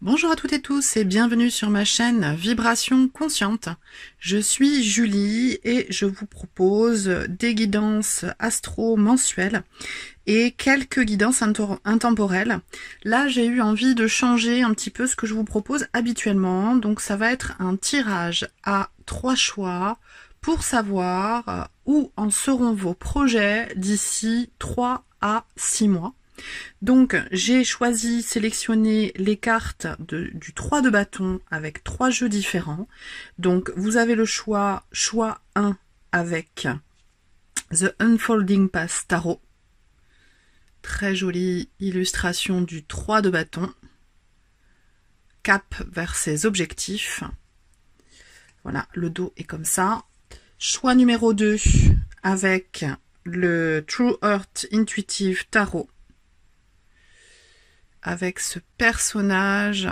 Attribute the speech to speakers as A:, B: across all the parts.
A: Bonjour à toutes et tous et bienvenue sur ma chaîne Vibration Consciente. Je suis Julie et je vous propose des guidances astro mensuelles et quelques guidances intemporelles. Là, j'ai eu envie de changer un petit peu ce que je vous propose habituellement. Donc ça va être un tirage à 3 choix pour savoir où en seront vos projets d'ici 3 à 6 mois. Donc, j'ai sélectionné les cartes du 3 de bâton avec 3 jeux différents. Donc, vous avez le choix 1 avec The Unfolding Path Tarot. Très jolie illustration du 3 de bâton. Cap vers ses objectifs. Voilà, le dos est comme ça. Choix numéro 2 avec le True Heart Intuitive Tarot. Avec ce personnage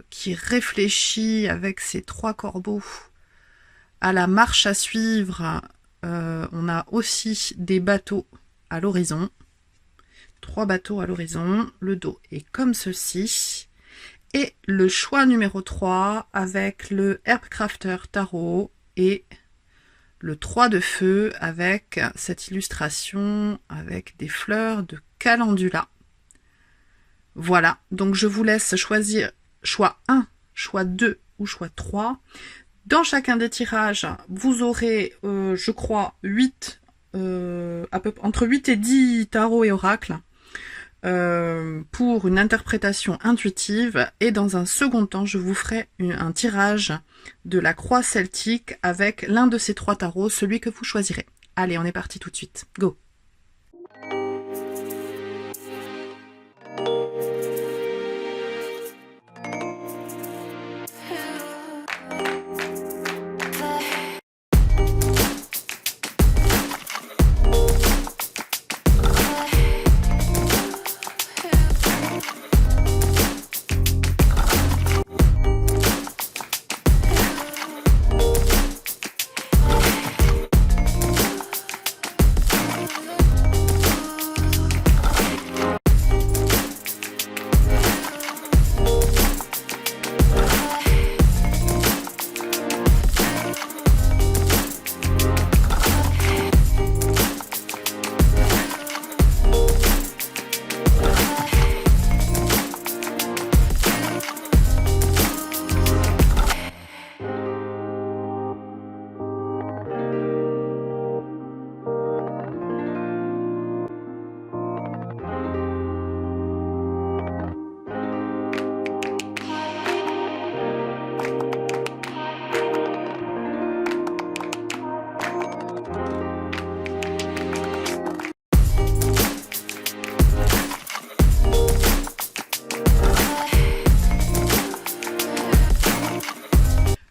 A: qui réfléchit avec ses 3 corbeaux à la marche à suivre. On a aussi des bateaux à l'horizon. 3 bateaux à l'horizon. Le dos est comme ceci. Et le choix numéro 3 avec le Herbcrafter Tarot et le 3 de feu avec cette illustration avec des fleurs de calendula. Voilà, donc je vous laisse choisir choix 1, choix 2 ou choix 3. Dans chacun des tirages, vous aurez, je crois, 8, entre 8 et 10 tarots et oracles pour une interprétation intuitive. Et dans un second temps, je vous ferai un tirage de la croix celtique avec l'un de ces 3 tarots, celui que vous choisirez. Allez, on est parti tout de suite. Go!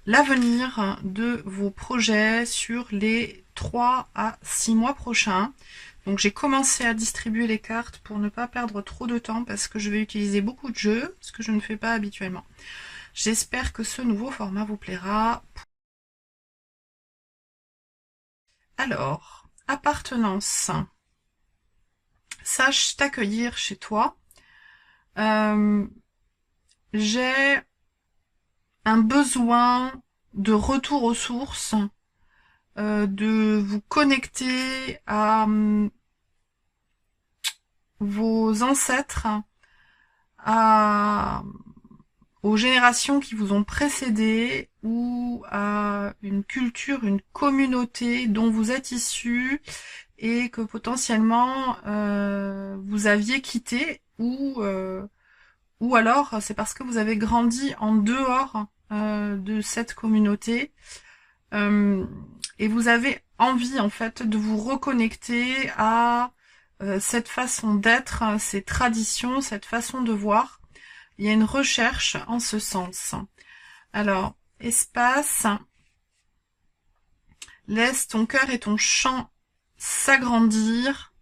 A: L'avenir de vos projets sur les 3 à 6 mois prochains. Donc j'ai commencé à distribuer les cartes pour ne pas perdre trop de temps parce que je vais utiliser beaucoup de jeux, ce que je ne fais pas habituellement. J'espère que ce nouveau format vous plaira. Alors, appartenance. Sache t'accueillir chez toi. J'ai un besoin de retour aux sources, de vous connecter à vos ancêtres, aux générations qui vous ont précédé ou à une culture, une communauté dont vous êtes issu et que potentiellement vous aviez quitté ou alors c'est parce que vous avez grandi en dehors de cette communauté et vous avez envie en fait de vous reconnecter à cette façon d'être, ces traditions, cette façon de voir. Il y a une recherche en ce sens. Alors, espace, laisse ton cœur et ton champ s'agrandir.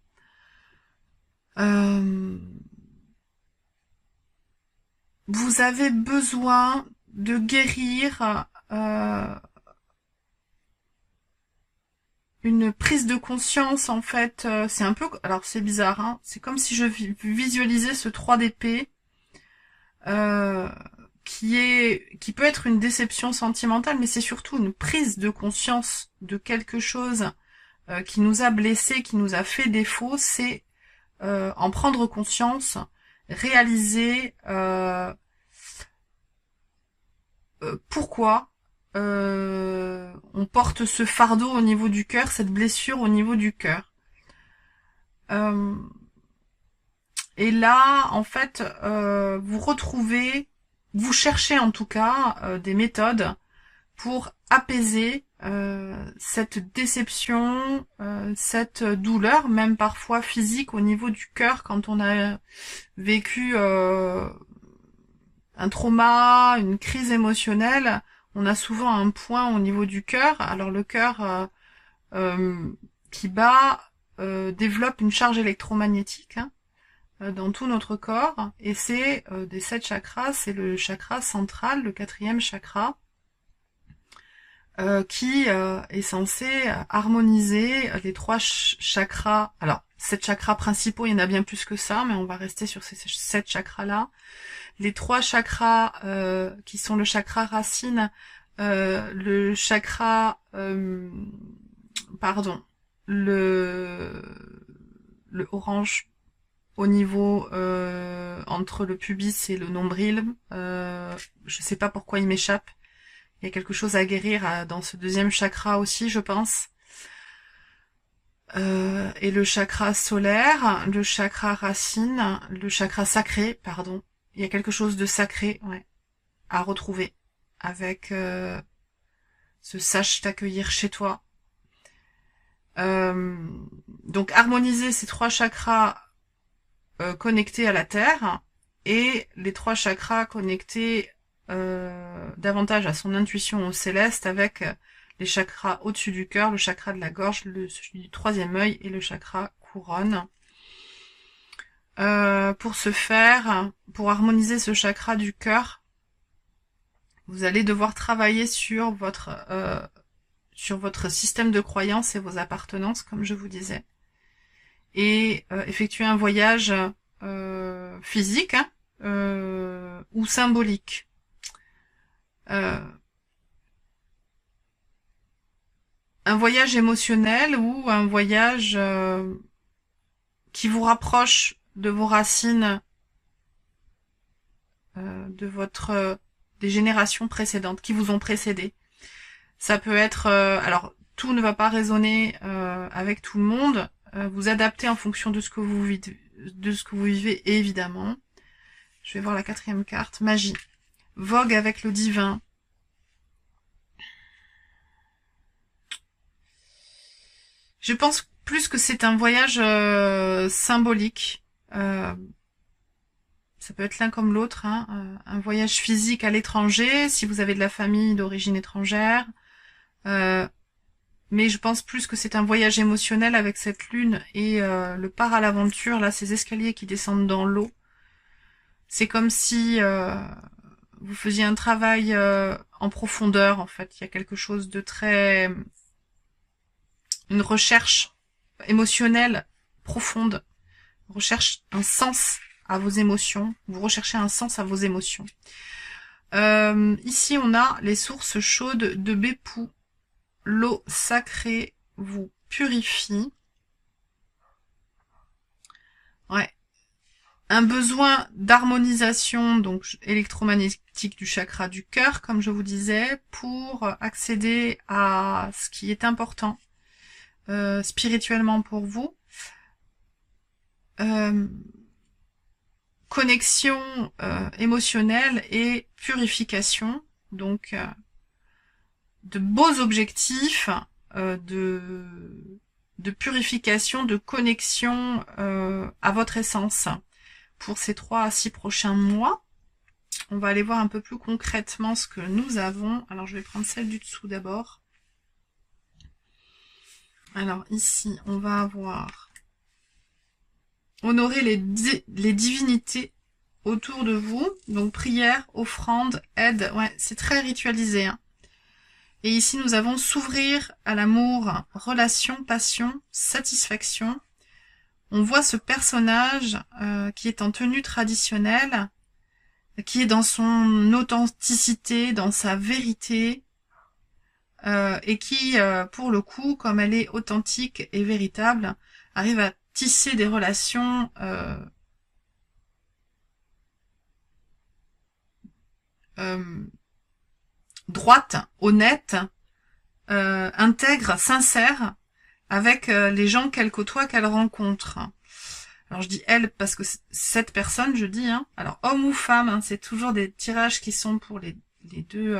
A: Vous avez besoin de guérir une prise de conscience en fait. C'est un peu, alors c'est bizarre, hein, c'est comme si je visualisais ce 3 d'épée qui peut être une déception sentimentale, mais c'est surtout une prise de conscience de quelque chose qui nous a blessés, qui nous a fait défaut. C'est en prendre conscience, réaliser pourquoi on porte ce fardeau au niveau du cœur, cette blessure au niveau du cœur. Et là, en fait, vous cherchez en tout cas des méthodes pour apaiser cette déception, cette douleur, même parfois physique au niveau du cœur quand on a vécu un trauma, une crise émotionnelle. On a souvent un point au niveau du cœur. Alors le cœur qui bat développe une charge électromagnétique dans tout notre corps, et c'est des 7 chakras, c'est le chakra central, le 4e chakra, qui est censé harmoniser les 3 chakras. Alors, 7 chakras principaux, il y en a bien plus que ça, mais on va rester sur ces 7 chakras-là. Les 3 chakras qui sont le chakra racine, le chakra, le orange au niveau entre le pubis et le nombril. Je sais pas pourquoi il m'échappe. Il y a quelque chose à guérir dans ce 2e chakra aussi, je pense. Et le chakra solaire, le chakra racine, le chakra sacré, pardon. Il y a quelque chose de sacré, ouais, à retrouver avec ce sache t'accueillir chez toi. Donc harmoniser ces 3 chakras connectés à la terre et les 3 chakras connectés davantage à son intuition au céleste avec les chakras au-dessus du cœur, le chakra de la gorge, celui du 3e œil et le chakra couronne. Pour harmoniser ce chakra du cœur, vous allez devoir travailler sur votre système de croyances et vos appartenances, comme je vous disais, et effectuer un voyage physique ou symbolique. Un voyage émotionnel ou un voyage qui vous rapproche de vos racines, des générations précédentes qui vous ont précédé. Ça peut être, alors tout ne va pas résonner avec tout le monde. Vous adaptez en fonction de ce que vous vivez, évidemment. Je vais voir la 4e carte, magie. Vogue avec le divin. Je pense plus que c'est un voyage symbolique. Ça peut être l'un comme l'autre, hein. Un voyage physique à l'étranger, si vous avez de la famille d'origine étrangère. Mais je pense plus que c'est un voyage émotionnel avec cette lune et le part à l'aventure, là, ces escaliers qui descendent dans l'eau. C'est comme si vous faisiez un travail en profondeur, en fait. Il y a quelque chose de très... une recherche émotionnelle profonde. Recherche un sens à vos émotions. Vous recherchez un sens à vos émotions. Ici, on a les sources chaudes de Beppu. L'eau sacrée vous purifie. Ouais. Un besoin d'harmonisation, donc électromagnétique du chakra du cœur, comme je vous disais, pour accéder à ce qui est important spirituellement pour vous. Connexion émotionnelle et purification, donc de beaux objectifs de purification, de connexion à votre essence pour ces 3 à 6 prochains mois. On va aller voir un peu plus concrètement ce que nous avons. Alors je vais prendre celle du dessous d'abord. Alors ici, on va avoir honorer les divinités autour de vous. Donc prière, offrande, aide. Ouais, c'est très ritualisé, hein. Et ici, nous avons s'ouvrir à l'amour, relation, passion, satisfaction. On voit ce personnage qui est en tenue traditionnelle, qui est dans son authenticité, dans sa vérité, et qui, pour le coup, comme elle est authentique et véritable, arrive à tisser des relations droites, honnêtes, intègres, sincères, avec les gens qu'elle côtoie, qu'elle rencontre. Alors je dis elle parce que cette personne, je dis, hein, alors homme ou femme, hein, c'est toujours des tirages qui sont pour les deux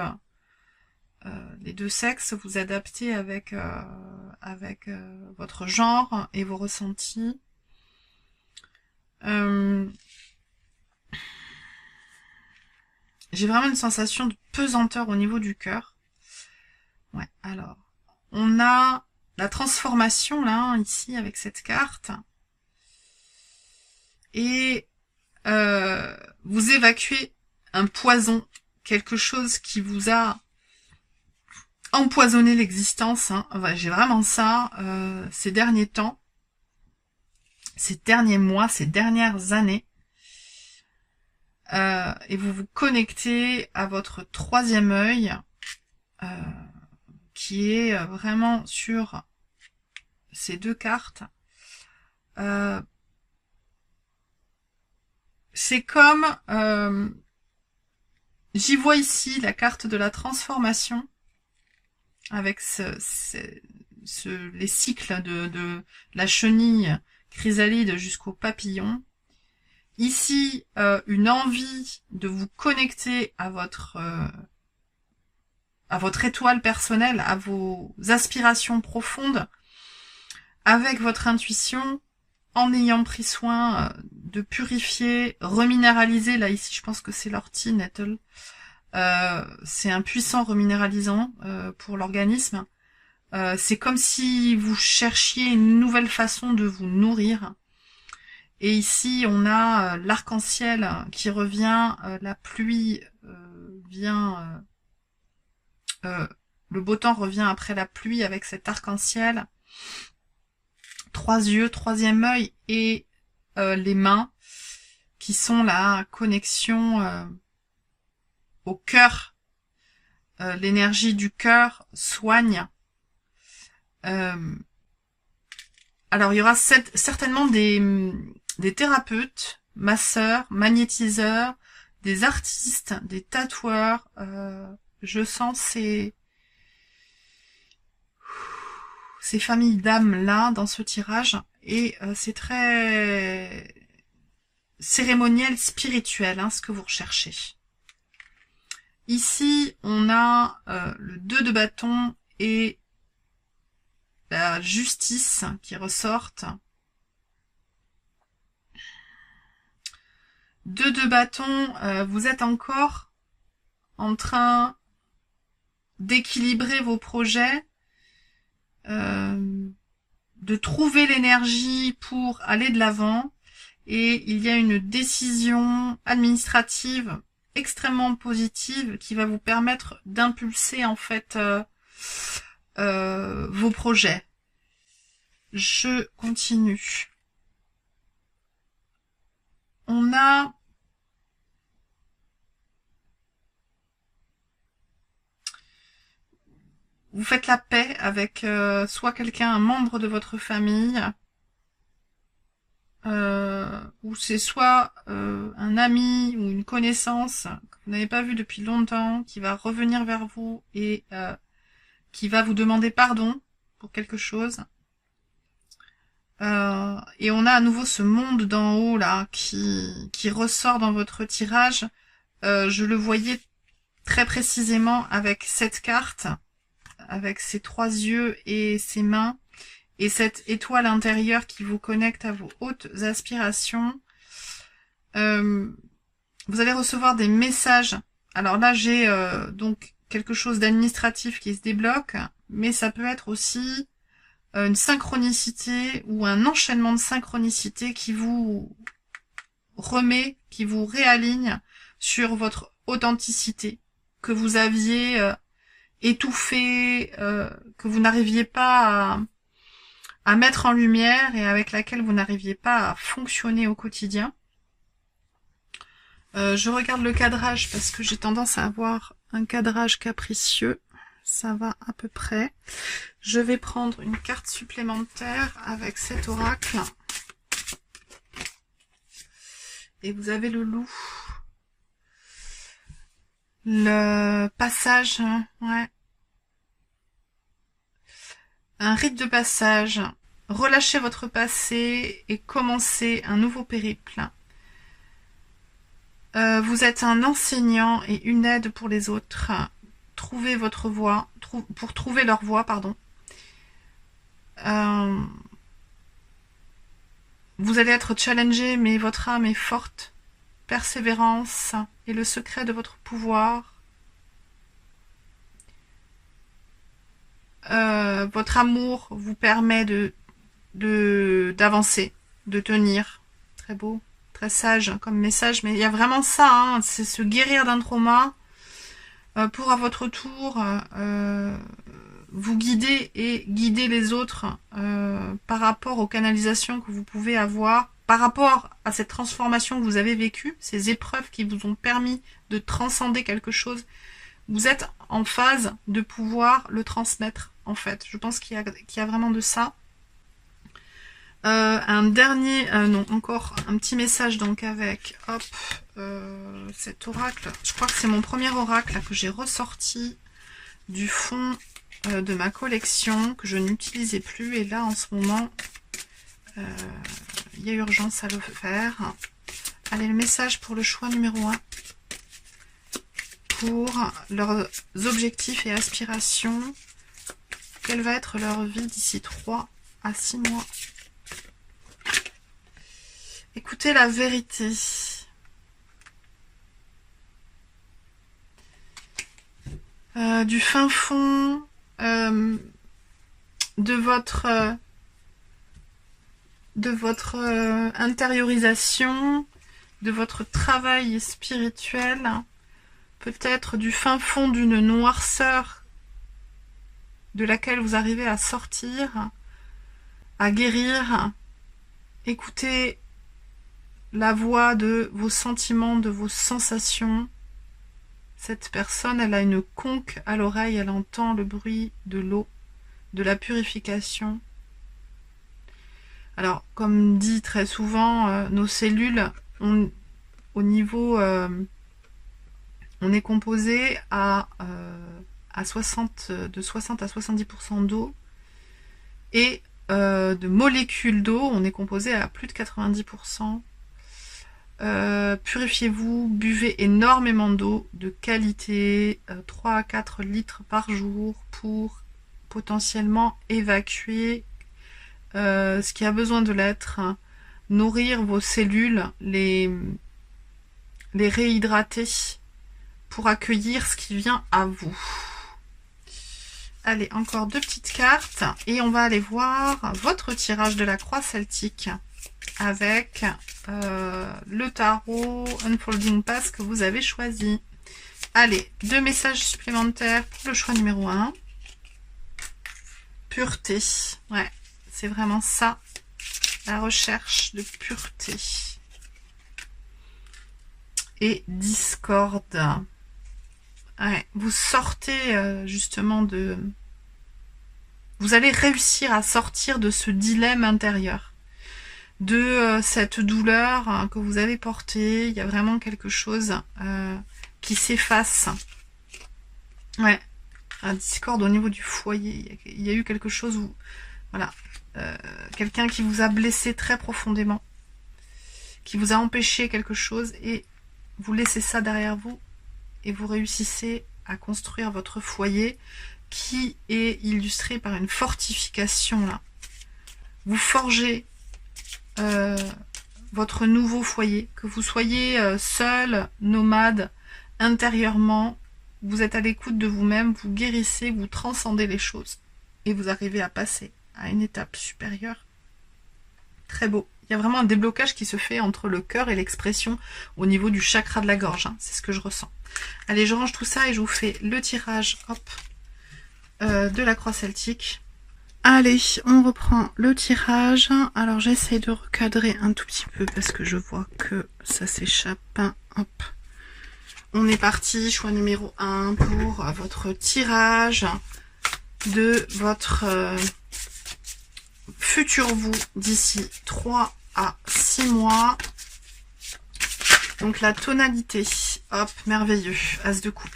A: sexes. Vous adaptez avec votre genre et vos ressentis. J'ai vraiment une sensation de pesanteur au niveau du cœur. Ouais, alors on a la transformation là, hein, ici avec cette carte. Et vous évacuez un poison, quelque chose qui vous a empoisonné l'existence. Hein. Enfin, j'ai vraiment ça ces derniers temps, ces derniers mois, ces dernières années. Et vous vous connectez à votre troisième œil, qui est vraiment sur ces deux cartes. C'est comme... j'y vois ici la carte de la transformation, avec les cycles de la chenille chrysalide jusqu'au papillon. Ici, une envie de vous connecter à votre étoile personnelle, à vos aspirations profondes, avec votre intuition, en ayant pris soin de purifier, reminéraliser. Là, ici, je pense que c'est l'ortie nettle. C'est un puissant reminéralisant pour l'organisme. C'est comme si vous cherchiez une nouvelle façon de vous nourrir. Et ici, on a l'arc-en-ciel qui revient, la pluie vient... le beau temps revient après la pluie avec cet arc-en-ciel. 3 yeux, troisième œil et les mains qui sont la connexion au cœur. L'énergie du cœur soigne. Alors il y aura certainement des thérapeutes, masseurs, magnétiseurs, des artistes, des tatoueurs. Je sens ces familles d'âmes là dans ce tirage, et c'est très cérémoniel, spirituel, hein, ce que vous recherchez. Ici, on a le 2 de bâton et la justice qui ressortent. 2 de bâton, vous êtes encore en train d'équilibrer vos projets, de trouver l'énergie pour aller de l'avant, et il y a une décision administrative extrêmement positive qui va vous permettre d'impulser en fait vos projets. Je continue. On a vous faites la paix avec soit quelqu'un, un membre de votre famille, ou c'est soit un ami ou une connaissance que vous n'avez pas vu depuis longtemps, qui va revenir vers vous et qui va vous demander pardon pour quelque chose. Et on a à nouveau ce monde d'en haut là qui ressort dans votre tirage. Je le voyais très précisément avec cette carte, avec ses 3 yeux et ses mains, et cette étoile intérieure qui vous connecte à vos hautes aspirations. Vous allez recevoir des messages. Alors là, j'ai donc quelque chose d'administratif qui se débloque, mais ça peut être aussi une synchronicité ou un enchaînement de synchronicité qui vous remet, qui vous réaligne sur votre authenticité que vous aviez étouffée, que vous n'arriviez pas à mettre en lumière et avec laquelle vous n'arriviez pas à fonctionner au quotidien. Je regarde le cadrage parce que j'ai tendance à avoir un cadrage capricieux. Ça va à peu près. Je vais prendre une carte supplémentaire avec cet oracle. Et vous avez le loup. Le passage, ouais. Un rite de passage. Relâchez votre passé et commencez un nouveau périple. Vous êtes un enseignant et une aide pour les autres. Trouvez votre voie, pour trouver leur voie, pardon. Vous allez être challengé, mais votre âme est forte. Persévérance est le secret de votre pouvoir. Votre amour vous permet d'avancer, de tenir. Très beau, très sage comme message, mais il y a vraiment ça, hein, c'est se guérir d'un trauma pour à votre tour vous guider et guider les autres par rapport aux canalisations que vous pouvez avoir, par rapport à cette transformation que vous avez vécue, ces épreuves qui vous ont permis de transcender quelque chose. Vous êtes en phase de pouvoir le transmettre, en fait. Je pense qu'il y a vraiment de ça. Un dernier, non, encore un petit message donc avec, hop, cet oracle. Je crois que c'est mon premier oracle que j'ai ressorti du fond de ma collection, que je n'utilisais plus. Et là, en ce moment, il y a urgence à le faire. Allez, le message pour le choix numéro 1. Pour leurs objectifs et aspirations. Quelle va être leur vie d'ici 3 à 6 mois? Écoutez la vérité. Du fin fond de votre intériorisation, de votre travail spirituel, peut-être du fin fond d'une noirceur de laquelle vous arrivez à sortir, à guérir. Écoutez la voix de vos sentiments, de vos sensations. Cette personne, elle a une conque à l'oreille, elle entend le bruit de l'eau, de la purification. Alors, comme dit très souvent, nos cellules, au niveau... on est composé de 60 à 70% d'eau et de molécules d'eau, on est composé à plus de 90%. Purifiez-vous, buvez énormément d'eau de qualité, 3 à 4 litres par jour pour potentiellement évacuer ce qui a besoin de l'être, nourrir vos cellules, les réhydrater pour accueillir ce qui vient à vous. Allez, encore 2 petites cartes et on va aller voir votre tirage de la croix celtique avec le tarot Unfolding Path que vous avez choisi. Allez, 2 messages supplémentaires pour le choix numéro 1. Pureté. Ouais, c'est vraiment ça, la recherche de pureté. Et discorde. Ouais, vous sortez justement de... Vous allez réussir à sortir de ce dilemme intérieur, de cette douleur que vous avez portée. Il y a vraiment quelque chose qui s'efface. Ouais, un discorde au niveau du foyer. Il y a eu quelque chose où... Voilà, quelqu'un qui vous a blessé très profondément, qui vous a empêché quelque chose et vous laissez ça derrière vous. Et vous réussissez à construire votre foyer qui est illustré par une fortification là. Vous forgez votre nouveau foyer, que vous soyez seul, nomade, intérieurement, vous êtes à l'écoute de vous-même, vous guérissez, vous transcendez les choses et vous arrivez à passer à une étape supérieure. Très beau. Il y a vraiment un déblocage qui se fait entre le cœur et l'expression au niveau du chakra de la gorge. Hein. C'est ce que je ressens. Allez, je range tout ça et je vous fais le tirage hop, de la croix celtique. Allez, on reprend le tirage. Alors j'essaie de recadrer un tout petit peu parce que je vois que ça s'échappe. Hop. On est parti, choix numéro 1 pour votre tirage de votre futur vous d'ici 3 à 6 mois. Donc la tonalité, hop, merveilleux, as de coupe,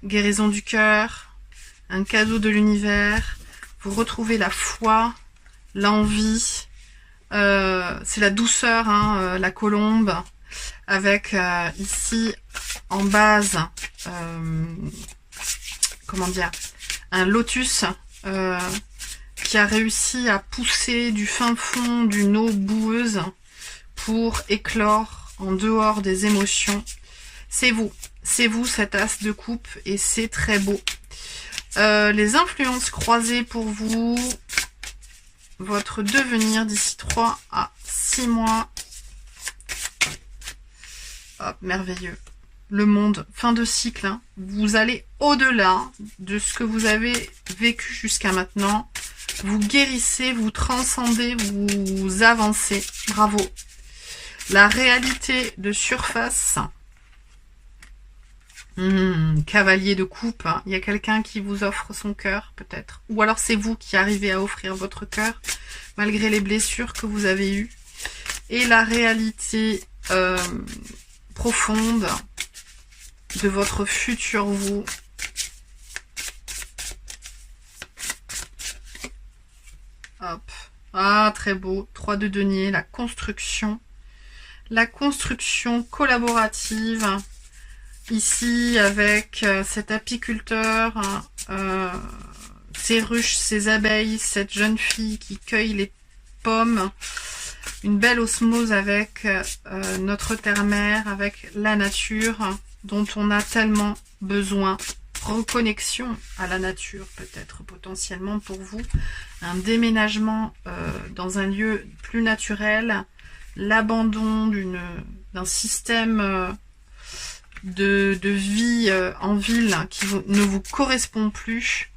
A: guérison du cœur, un cadeau de l'univers, vous retrouvez la foi, l'envie, c'est la douceur, hein, la colombe, avec ici en base, comment dire, un lotus qui a réussi à pousser du fin fond d'une eau boueuse pour éclore en dehors des émotions. C'est vous cet as de coupe et c'est très beau. Les influences croisées pour vous, votre devenir d'ici 3 à 6 mois. Hop, merveilleux. Le monde, fin de cycle, hein. Vous allez au-delà de ce que vous avez vécu jusqu'à maintenant. Vous guérissez, vous transcendez, vous avancez. Bravo. La réalité de surface. Cavalier de coupe. Hein. Il y a quelqu'un qui vous offre son cœur, peut-être. Ou alors c'est vous qui arrivez à offrir votre cœur, malgré les blessures que vous avez eues. Et la réalité profonde de votre futur vous. Hop. Ah, très beau. 3 de denier, la construction. La construction collaborative. Ici, avec cet apiculteur, ces ruches, ces abeilles, cette jeune fille qui cueille les pommes. Une belle osmose avec notre terre-mère, avec la nature, dont on a tellement besoin. Reconnexion à la nature, peut-être potentiellement pour vous. Un déménagement dans un lieu plus naturel. L'abandon d'un système de vie en ville qui ne vous correspond plus.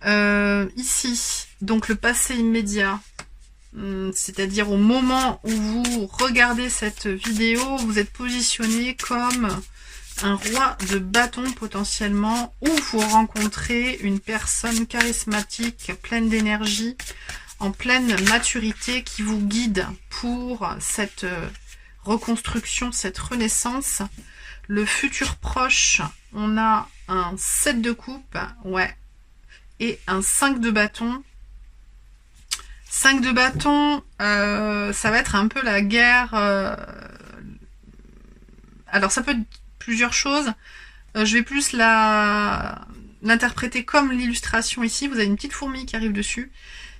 A: Ici, donc le passé immédiat. C'est-à-dire au moment où vous regardez cette vidéo, vous êtes positionné comme un roi de bâton potentiellement, où vous rencontrez une personne charismatique, pleine d'énergie, en pleine maturité, qui vous guide pour cette reconstruction, cette renaissance. Le futur proche, on a un 7 de coupe, ouais, et un 5 de bâton. 5 de bâton, ça va être un peu la guerre. Alors ça peut être plusieurs choses. Je vais plus l'interpréter comme l'illustration ici. Vous avez une petite fourmi qui arrive dessus.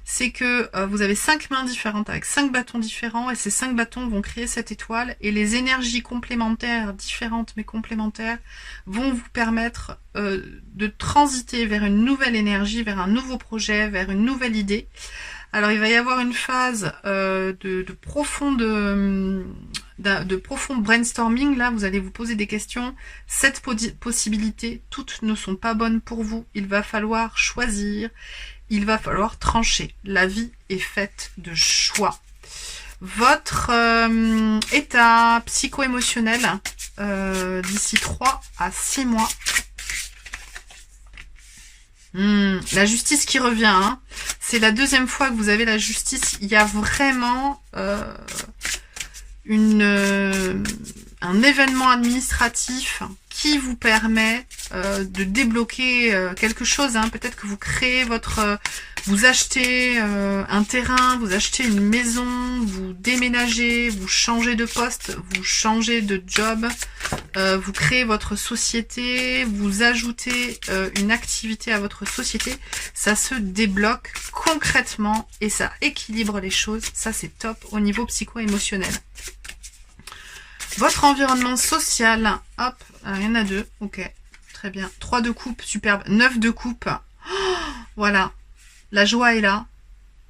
A: C'est que vous avez 5 mains différentes avec 5 bâtons différents. Et ces 5 bâtons vont créer cette étoile. Et les énergies complémentaires, différentes mais complémentaires, vont vous permettre de transiter vers une nouvelle énergie, vers un nouveau projet, vers une nouvelle idée. Alors, il va y avoir une phase de profond brainstorming. Là, vous allez vous poser des questions. Cette possibilité, toutes ne sont pas bonnes pour vous. Il va falloir choisir. Il va falloir trancher. La vie est faite de choix. Votre état psycho-émotionnel d'ici 3 à 6 mois. La justice qui revient, hein. C'est la deuxième fois que vous avez la justice. Il y a vraiment un événement administratif qui vous permet de débloquer quelque chose. Hein. Peut-être que vous créez vous achetez un terrain, vous achetez une maison, vous déménagez, vous changez de poste, vous changez de job, vous créez votre société, vous ajoutez une activité à votre société. Ça se débloque concrètement et ça équilibre les choses. Ça, c'est top au niveau psycho-émotionnel. Votre environnement social, hop, il y en a 2, ok, très bien. 3 de coupe, superbe. 9 de coupe, oh, voilà. La joie est là,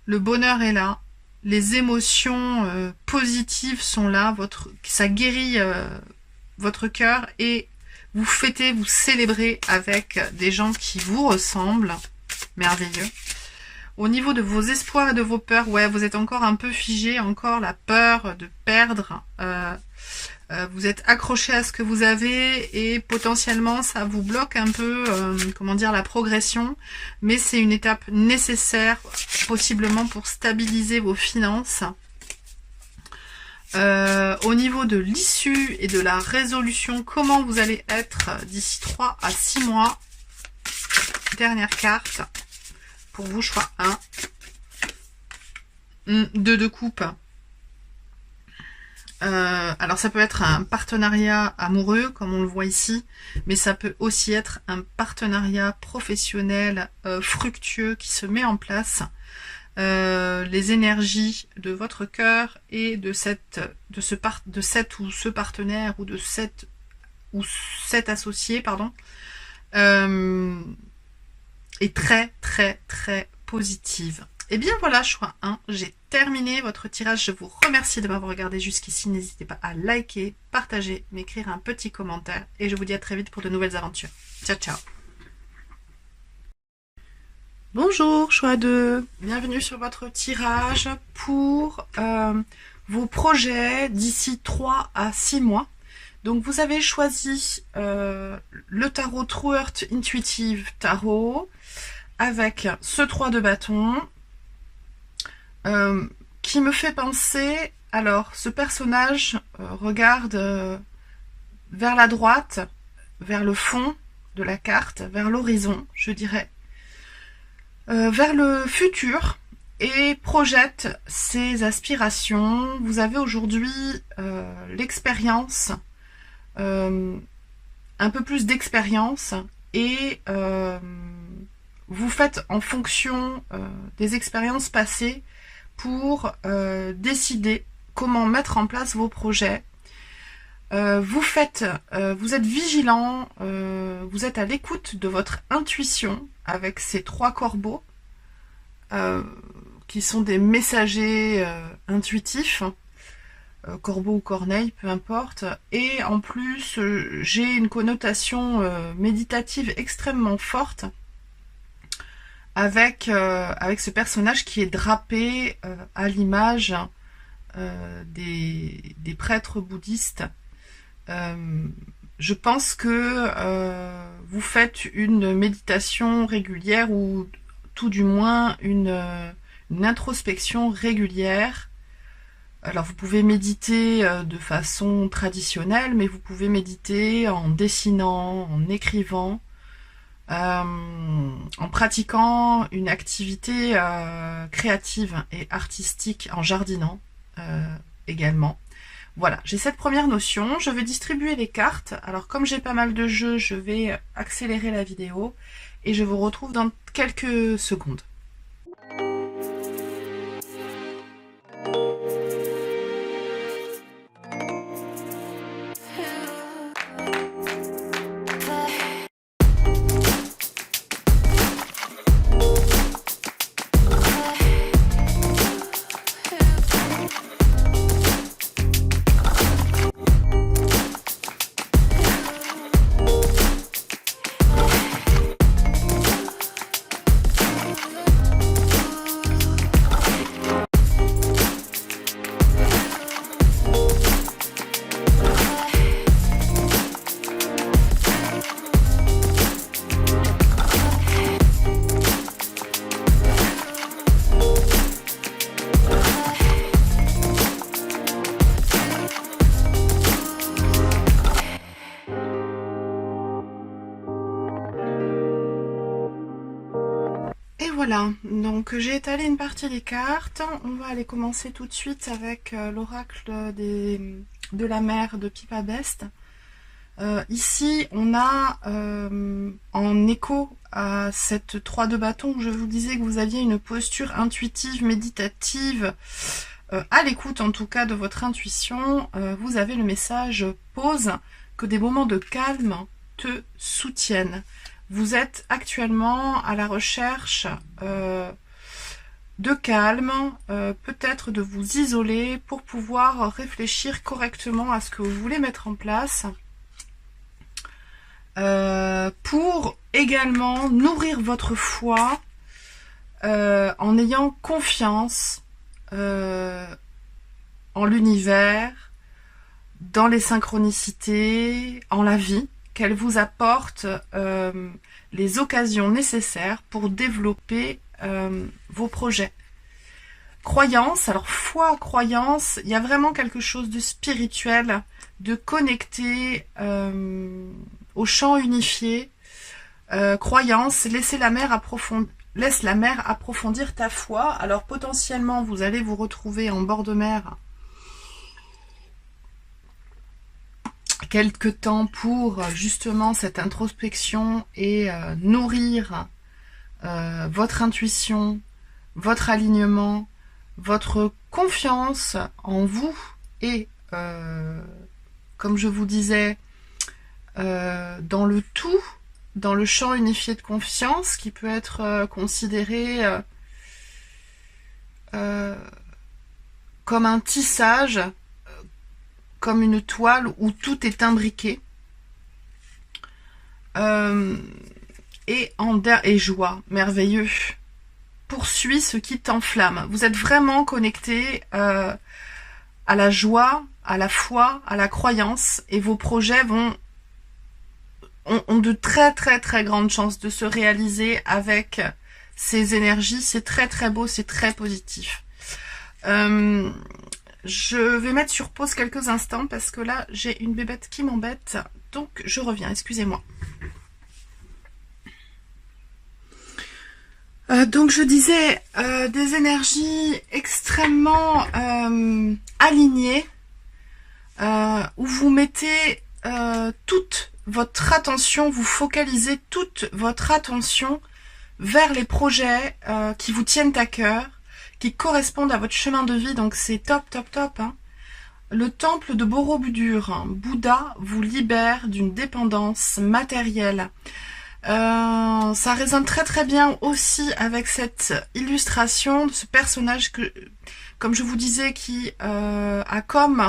A: le bonheur est là, les émotions positives sont là, ça guérit votre cœur et vous fêtez, vous célébrez avec des gens qui vous ressemblent. Merveilleux. Au niveau de vos espoirs et de vos peurs, ouais, vous êtes encore un peu figé, encore la peur de perdre. Vous êtes accroché à ce que vous avez et potentiellement ça vous bloque un peu, comment dire, la progression. Mais c'est une étape nécessaire, possiblement pour stabiliser vos finances. Au niveau de l'issue et de la résolution, comment vous allez être d'ici 3 à 6 mois. Dernière carte pour vous, choix 1. 2 de coupe. Alors ça peut être un partenariat amoureux, comme on le voit ici, mais ça peut aussi être un partenariat professionnel fructueux qui se met en place. Les énergies de votre cœur et de cette ou ce partenaire ou de cet associé, pardon, est très très très positive. Et bien voilà, choix 1, j'ai terminé votre tirage. Je vous remercie de m'avoir regardé jusqu'ici. N'hésitez pas à liker, partager, m'écrire un petit commentaire. Et je vous dis à très vite pour de nouvelles aventures. Ciao, ciao. Bonjour, choix 2. Bienvenue sur votre tirage pour vos projets d'ici 3 à 6 mois. Donc vous avez choisi le tarot True Heart Intuitive Tarot avec ce 3 de bâton. Qui me fait penser, alors ce personnage regarde vers la droite, vers le fond de la carte, vers l'horizon, je dirais, vers le futur et projette ses aspirations. Vous avez aujourd'hui l'expérience, un peu plus d'expérience et vous faites en fonction des expériences passées pour décider comment mettre en place vos projets. Vous êtes vigilant, vous êtes à l'écoute de votre intuition avec ces 3 corbeaux qui sont des messagers intuitifs, corbeau ou corneille, peu importe. Et en plus, j'ai une connotation méditative extrêmement forte avec ce personnage qui est drapé à l'image des prêtres bouddhistes. Je pense que vous faites une méditation régulière ou tout du moins une introspection régulière. Alors vous pouvez méditer de façon traditionnelle, mais vous pouvez méditer en dessinant, en écrivant, en pratiquant une activité créative et artistique, en jardinant également. Voilà, j'ai cette première notion. Je vais distribuer les cartes. Alors comme j'ai pas mal de jeux, je vais accélérer la vidéo et je vous retrouve dans quelques secondes. Voilà, donc j'ai étalé une partie des cartes. On va aller commencer tout de suite avec l'oracle de la mer de Pippa Best. Ici, on a en écho à cette 3 de bâton, je vous disais que vous aviez une posture intuitive, méditative, à l'écoute en tout cas de votre intuition. Vous avez le message « Pause, que des moments de calme te soutiennent ». Vous êtes actuellement à la recherche de calme, peut-être de vous isoler pour pouvoir réfléchir correctement à ce que vous voulez mettre en place, pour également nourrir votre foi en ayant confiance en l'univers, dans les synchronicités, en la vie, qu'elle vous apporte les occasions nécessaires pour développer vos projets. Croyance, alors foi, croyance, il y a vraiment quelque chose de spirituel, de connecté au champ unifié. Croyance, laisse la mer approfondir ta foi. Alors potentiellement, vous allez vous retrouver en bord de mer quelque temps pour justement cette introspection et nourrir votre intuition, votre alignement, votre confiance en vous et, comme je vous disais, dans le tout, dans le champ unifié de confiance qui peut être considéré comme un tissage, comme une toile où tout est imbriqué. Et joie, merveilleux. Poursuis ce qui t'enflamme. Vous êtes vraiment connecté à la joie, à la foi, à la croyance, et vos projets ont de très très très grandes chances de se réaliser avec ces énergies. C'est très très beau, c'est très positif. Je vais mettre sur pause quelques instants parce que là j'ai une bébête qui m'embête, donc je reviens, excusez-moi. Donc je disais, des énergies extrêmement alignées, où vous mettez toute votre attention, vous focalisez toute votre attention vers les projets qui vous tiennent à cœur, qui correspondent à votre chemin de vie, donc c'est top, top, top. Hein. Le temple de Borobudur, hein, Bouddha vous libère d'une dépendance matérielle. Ça résonne très très bien aussi avec cette illustration de ce personnage que, comme je vous disais, qui a comme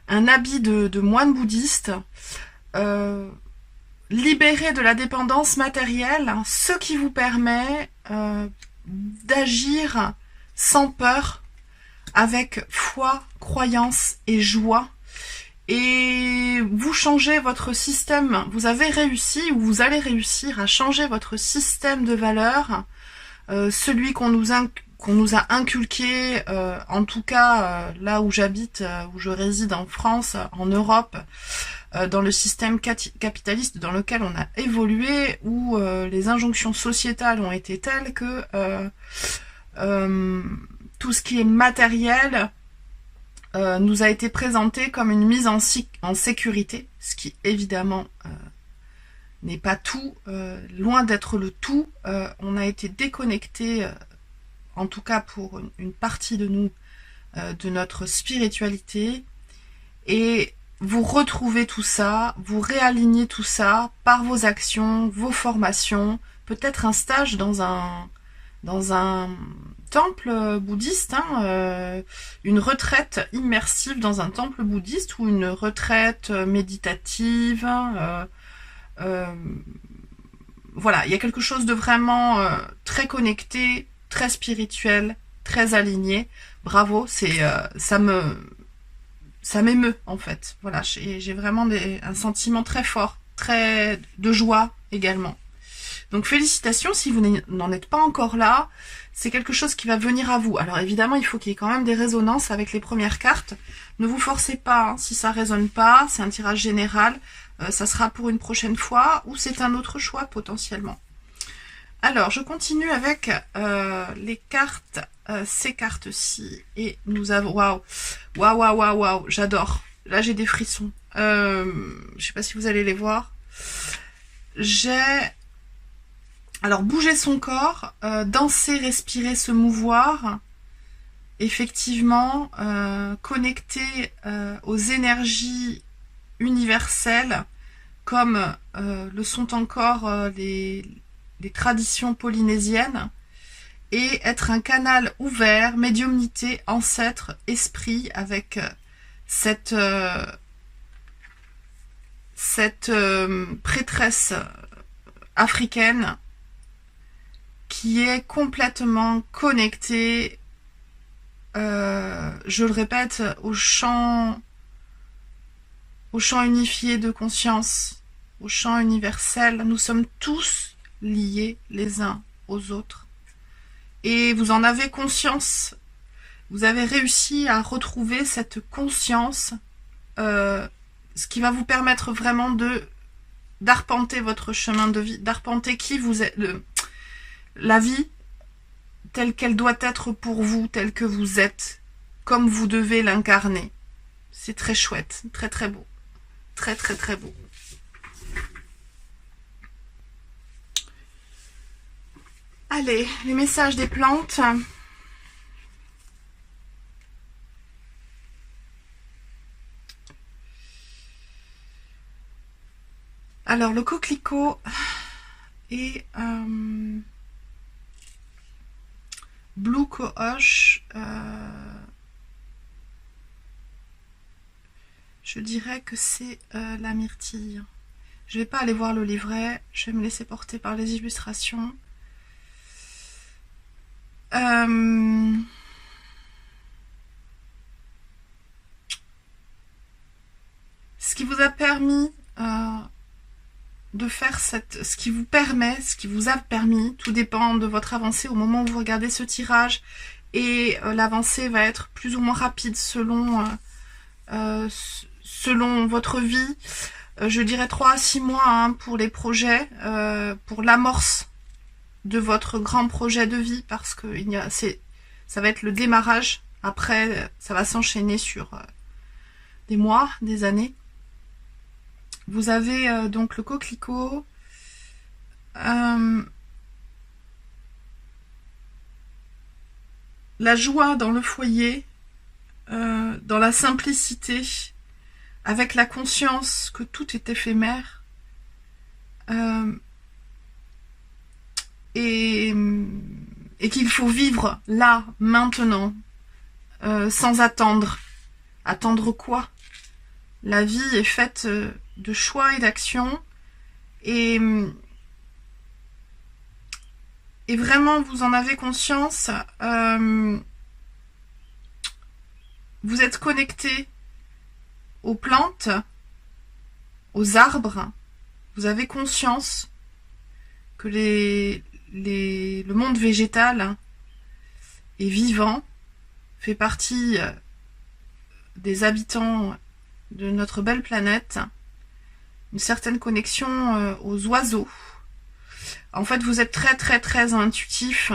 A: un habit de moine bouddhiste, libéré de la dépendance matérielle, ce qui vous permet d'agir sans peur, avec foi, croyance et joie. Et vous changez votre système, vous avez réussi ou vous allez réussir à changer votre système de valeurs, celui qu'on nous a inculqué, en tout cas là où j'habite, où je réside en France, en Europe, dans le système capitaliste dans lequel on a évolué, où les injonctions sociétales ont été telles que tout ce qui est matériel nous a été présenté comme une mise en sécurité, ce qui évidemment n'est pas tout, loin d'être le tout. On a été déconnecté, en tout cas pour une partie de nous, de notre spiritualité, et vous retrouvez tout ça, vous réalignez tout ça par vos actions, vos formations, peut-être un stage dans un temple bouddhiste, hein, une retraite immersive dans un temple bouddhiste ou une retraite méditative. Voilà, il y a quelque chose de vraiment très connecté, très spirituel, très aligné. Bravo, ça m'émeut en fait. Voilà, j'ai vraiment un sentiment très fort, très de joie également. Donc félicitations si vous n'en êtes pas encore là. C'est quelque chose qui va venir à vous. Alors évidemment, il faut qu'il y ait quand même des résonances avec les premières cartes. Ne vous forcez pas, hein, si ça résonne pas, c'est un tirage général. Ça sera pour une prochaine fois ou c'est un autre choix potentiellement. Alors, je continue avec les cartes, ces cartes-ci. Et nous avons... Waouh, j'adore. Là, j'ai des frissons. Je sais pas si vous allez les voir. J'ai... Alors, bouger son corps, danser, respirer, se mouvoir, effectivement, connecter aux énergies universelles, comme le sont encore les traditions polynésiennes, et être un canal ouvert, médiumnité, ancêtre, esprit, avec cette prêtresse africaine qui est complètement connecté, je le répète, au champ unifié de conscience, au champ universel. Nous sommes tous liés les uns aux autres. Et vous en avez conscience. Vous avez réussi à retrouver cette conscience, ce qui va vous permettre vraiment d'arpenter votre chemin de vie, d'arpenter qui vous êtes, la vie telle qu'elle doit être pour vous, telle que vous êtes, comme vous devez l'incarner. C'est très chouette, très très beau. Très très très beau. Allez, les messages des plantes. Alors, le coquelicot et Blue Cohosh, je dirais que c'est la myrtille. Je vais pas aller voir le livret, je vais me laisser porter par les illustrations. Ce qui vous a permis de faire ce qui vous a permis, tout dépend de votre avancée au moment où vous regardez ce tirage, et l'avancée va être plus ou moins rapide selon votre vie. Je dirais 3 à 6 mois hein, pour les projets, pour l'amorce de votre grand projet de vie, parce que ça va être le démarrage. Après, ça va s'enchaîner sur des mois, des années. Vous avez donc le coquelicot, la joie dans le foyer, dans la simplicité, avec la conscience que tout est éphémère, et qu'il faut vivre là, maintenant, sans attendre. Attendre quoi? La vie est faite de choix et d'actions, et vraiment vous en avez conscience. Vous êtes connecté aux plantes, aux arbres. Vous avez conscience que le monde végétal est vivant, fait partie des habitants de notre belle planète, une certaine connexion aux oiseaux. En fait, vous êtes très très très intuitif.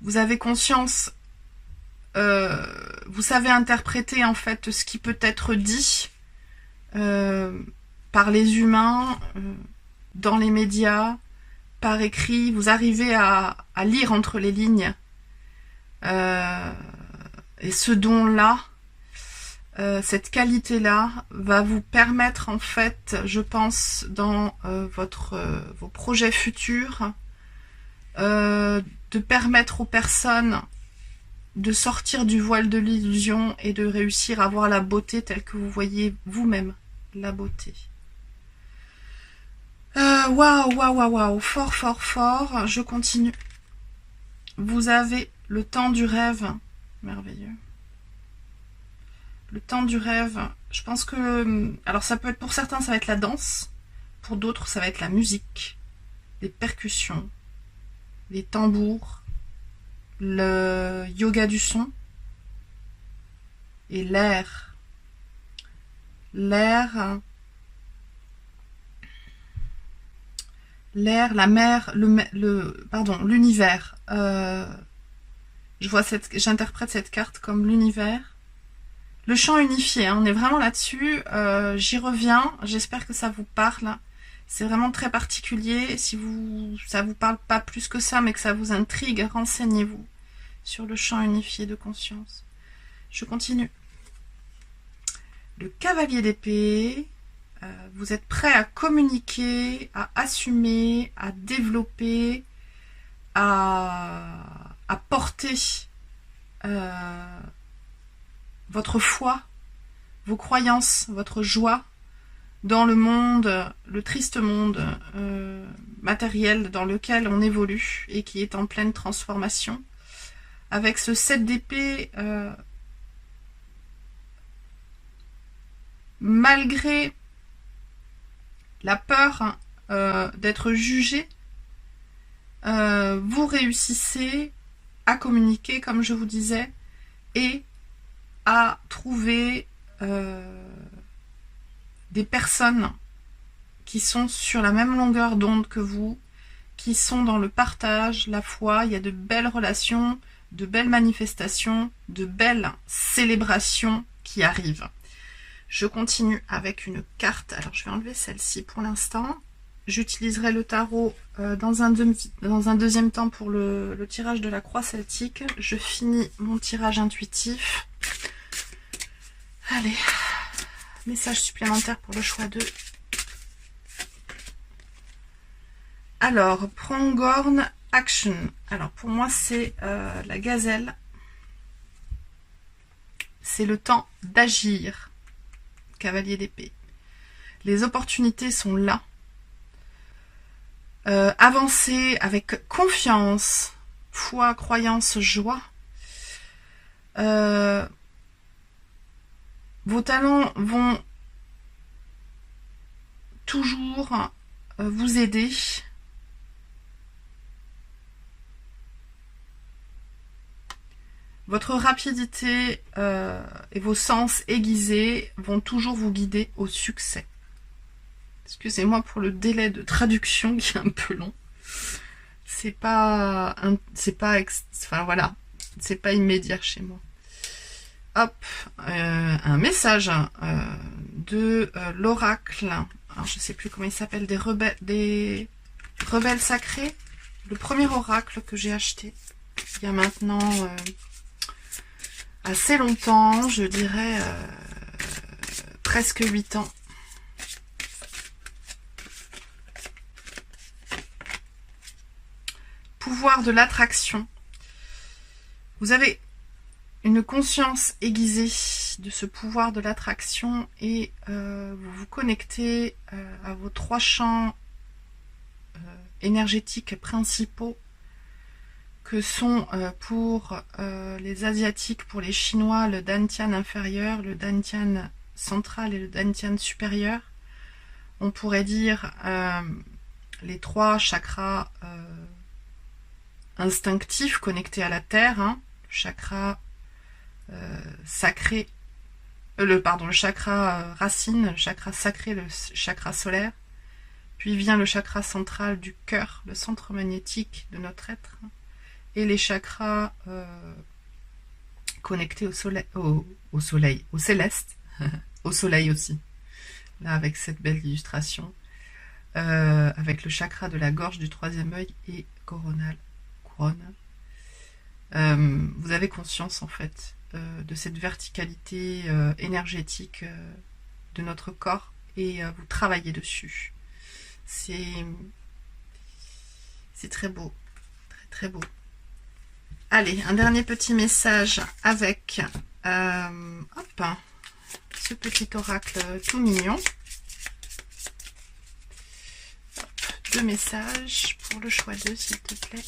A: Vous avez conscience. Vous savez interpréter en fait ce qui peut être dit par les humains, dans les médias, par écrit. Vous arrivez à lire entre les lignes. Et ce don-là, cette qualité-là, va vous permettre en fait, je pense, dans vos projets futurs, de permettre aux personnes de sortir du voile de l'illusion et de réussir à voir la beauté telle que vous voyez vous-même la beauté. Waouh, fort, je continue. Vous avez le temps du rêve, merveilleux. Le temps du rêve, je pense que... Alors ça peut être, pour certains, ça va être la danse, pour d'autres, ça va être la musique, les percussions, les tambours, le yoga du son et l'air. L'air, la mer, l'univers. J'interprète cette carte comme l'univers. Le champ unifié, hein, on est vraiment là-dessus. J'y reviens. J'espère que ça vous parle. C'est vraiment très particulier. Si ça vous parle pas plus que ça, mais que ça vous intrigue, renseignez-vous sur le champ unifié de conscience. Je continue. Le cavalier d'épée. Vous êtes prêt à communiquer, à assumer, à développer, à porter votre foi, vos croyances, votre joie dans le monde, le triste monde matériel dans lequel on évolue et qui est en pleine transformation. Avec ce 7 d'épée, malgré la peur d'être jugé, vous réussissez à communiquer, comme je vous disais, et à trouver des personnes qui sont sur la même longueur d'onde que vous, qui sont dans le partage, la foi. Il y a de belles relations, de belles manifestations, de belles célébrations qui arrivent. Je continue avec une carte. Alors, je vais enlever celle-ci pour l'instant. J'utiliserai le tarot dans un deuxième temps pour le tirage de la croix celtique. Je finis mon tirage intuitif. Allez, message supplémentaire pour le choix 2. Alors, Pronghorn Action. Alors, pour moi, c'est la gazelle. C'est le temps d'agir. Cavalier d'épée. Les opportunités sont là. Avancez avec confiance, foi, croyance, joie. Vos talents vont toujours vous aider. Votre rapidité et vos sens aiguisés vont toujours vous guider au succès. Excusez-moi pour le délai de traduction qui est un peu long. C'est pas immédiat chez moi. Hop, un message de l'oracle. Alors je sais plus comment il s'appelle, des rebelles sacrés. Le premier oracle que j'ai acheté il y a maintenant assez longtemps, je dirais presque 8 ans. Pouvoir de l'attraction. Vous avez une conscience aiguisée de ce pouvoir de l'attraction et vous vous connectez à vos 3 champs énergétiques principaux que sont pour les Asiatiques, pour les Chinois, le Dantian inférieur, le Dantian central et le Dantian supérieur. On pourrait dire les 3 chakras instinctifs connectés à la terre, hein, le chakra sacré, le chakra racine, le chakra sacré, le chakra solaire, puis vient le chakra central du cœur, le centre magnétique de notre être, et les chakras connectés au soleil, au céleste, au soleil aussi, là avec cette belle illustration, avec le chakra de la gorge, du 3e œil et couronne. Vous avez conscience en fait de cette verticalité énergétique de notre corps et vous travaillez dessus. C'est très beau, très beau. Allez, un dernier petit message avec ce petit oracle tout mignon. Hop, 2 messages pour le choix 2 s'il te plaît.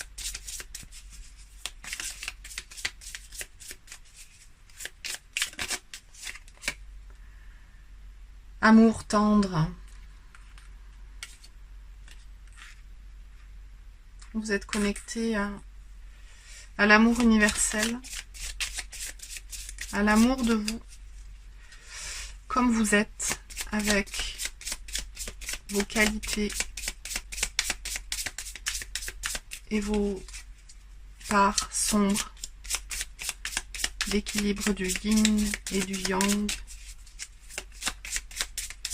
A: Amour tendre. Vous êtes connecté à l'amour universel, à l'amour de vous, comme vous êtes, avec vos qualités et vos parts sombres, l'équilibre du yin et du yang.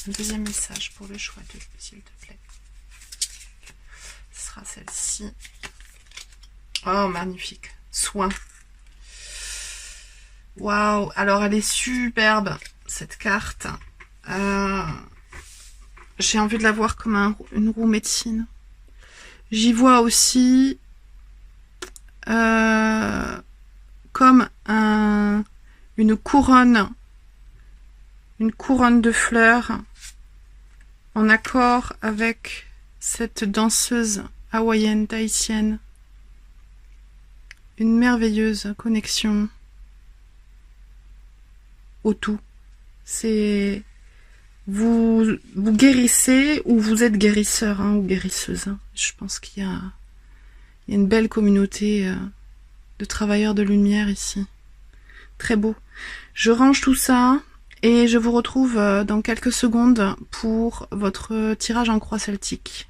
A: Un deuxième message pour le choix 2, s'il te plaît. Ce sera celle-ci. Oh, magnifique. Soin. Waouh. Alors, elle est superbe, cette carte. J'ai envie de la voir comme une roue médecine. J'y vois aussi comme une couronne de fleurs en accord avec cette danseuse hawaïenne, tahitienne. Une merveilleuse connexion au tout. C'est... Vous guérissez ou vous êtes guérisseur hein, ou guérisseuse. Hein. Je pense qu'il y a une belle communauté de travailleurs de lumière ici. Très beau. Je range tout ça et je vous retrouve dans quelques secondes pour votre tirage en croix celtique.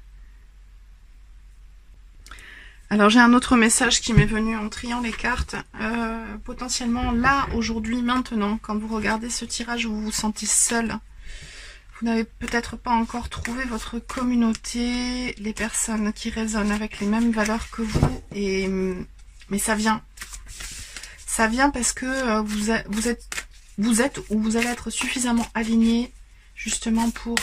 A: Alors j'ai un autre message qui m'est venu en triant les cartes. Potentiellement là, aujourd'hui, maintenant, quand vous regardez ce tirage, vous vous sentez seul. Vous n'avez peut-être pas encore trouvé votre communauté, les personnes qui résonnent avec les mêmes valeurs que vous, mais ça vient. Ça vient parce que vous êtes ou vous allez être suffisamment aligné justement pour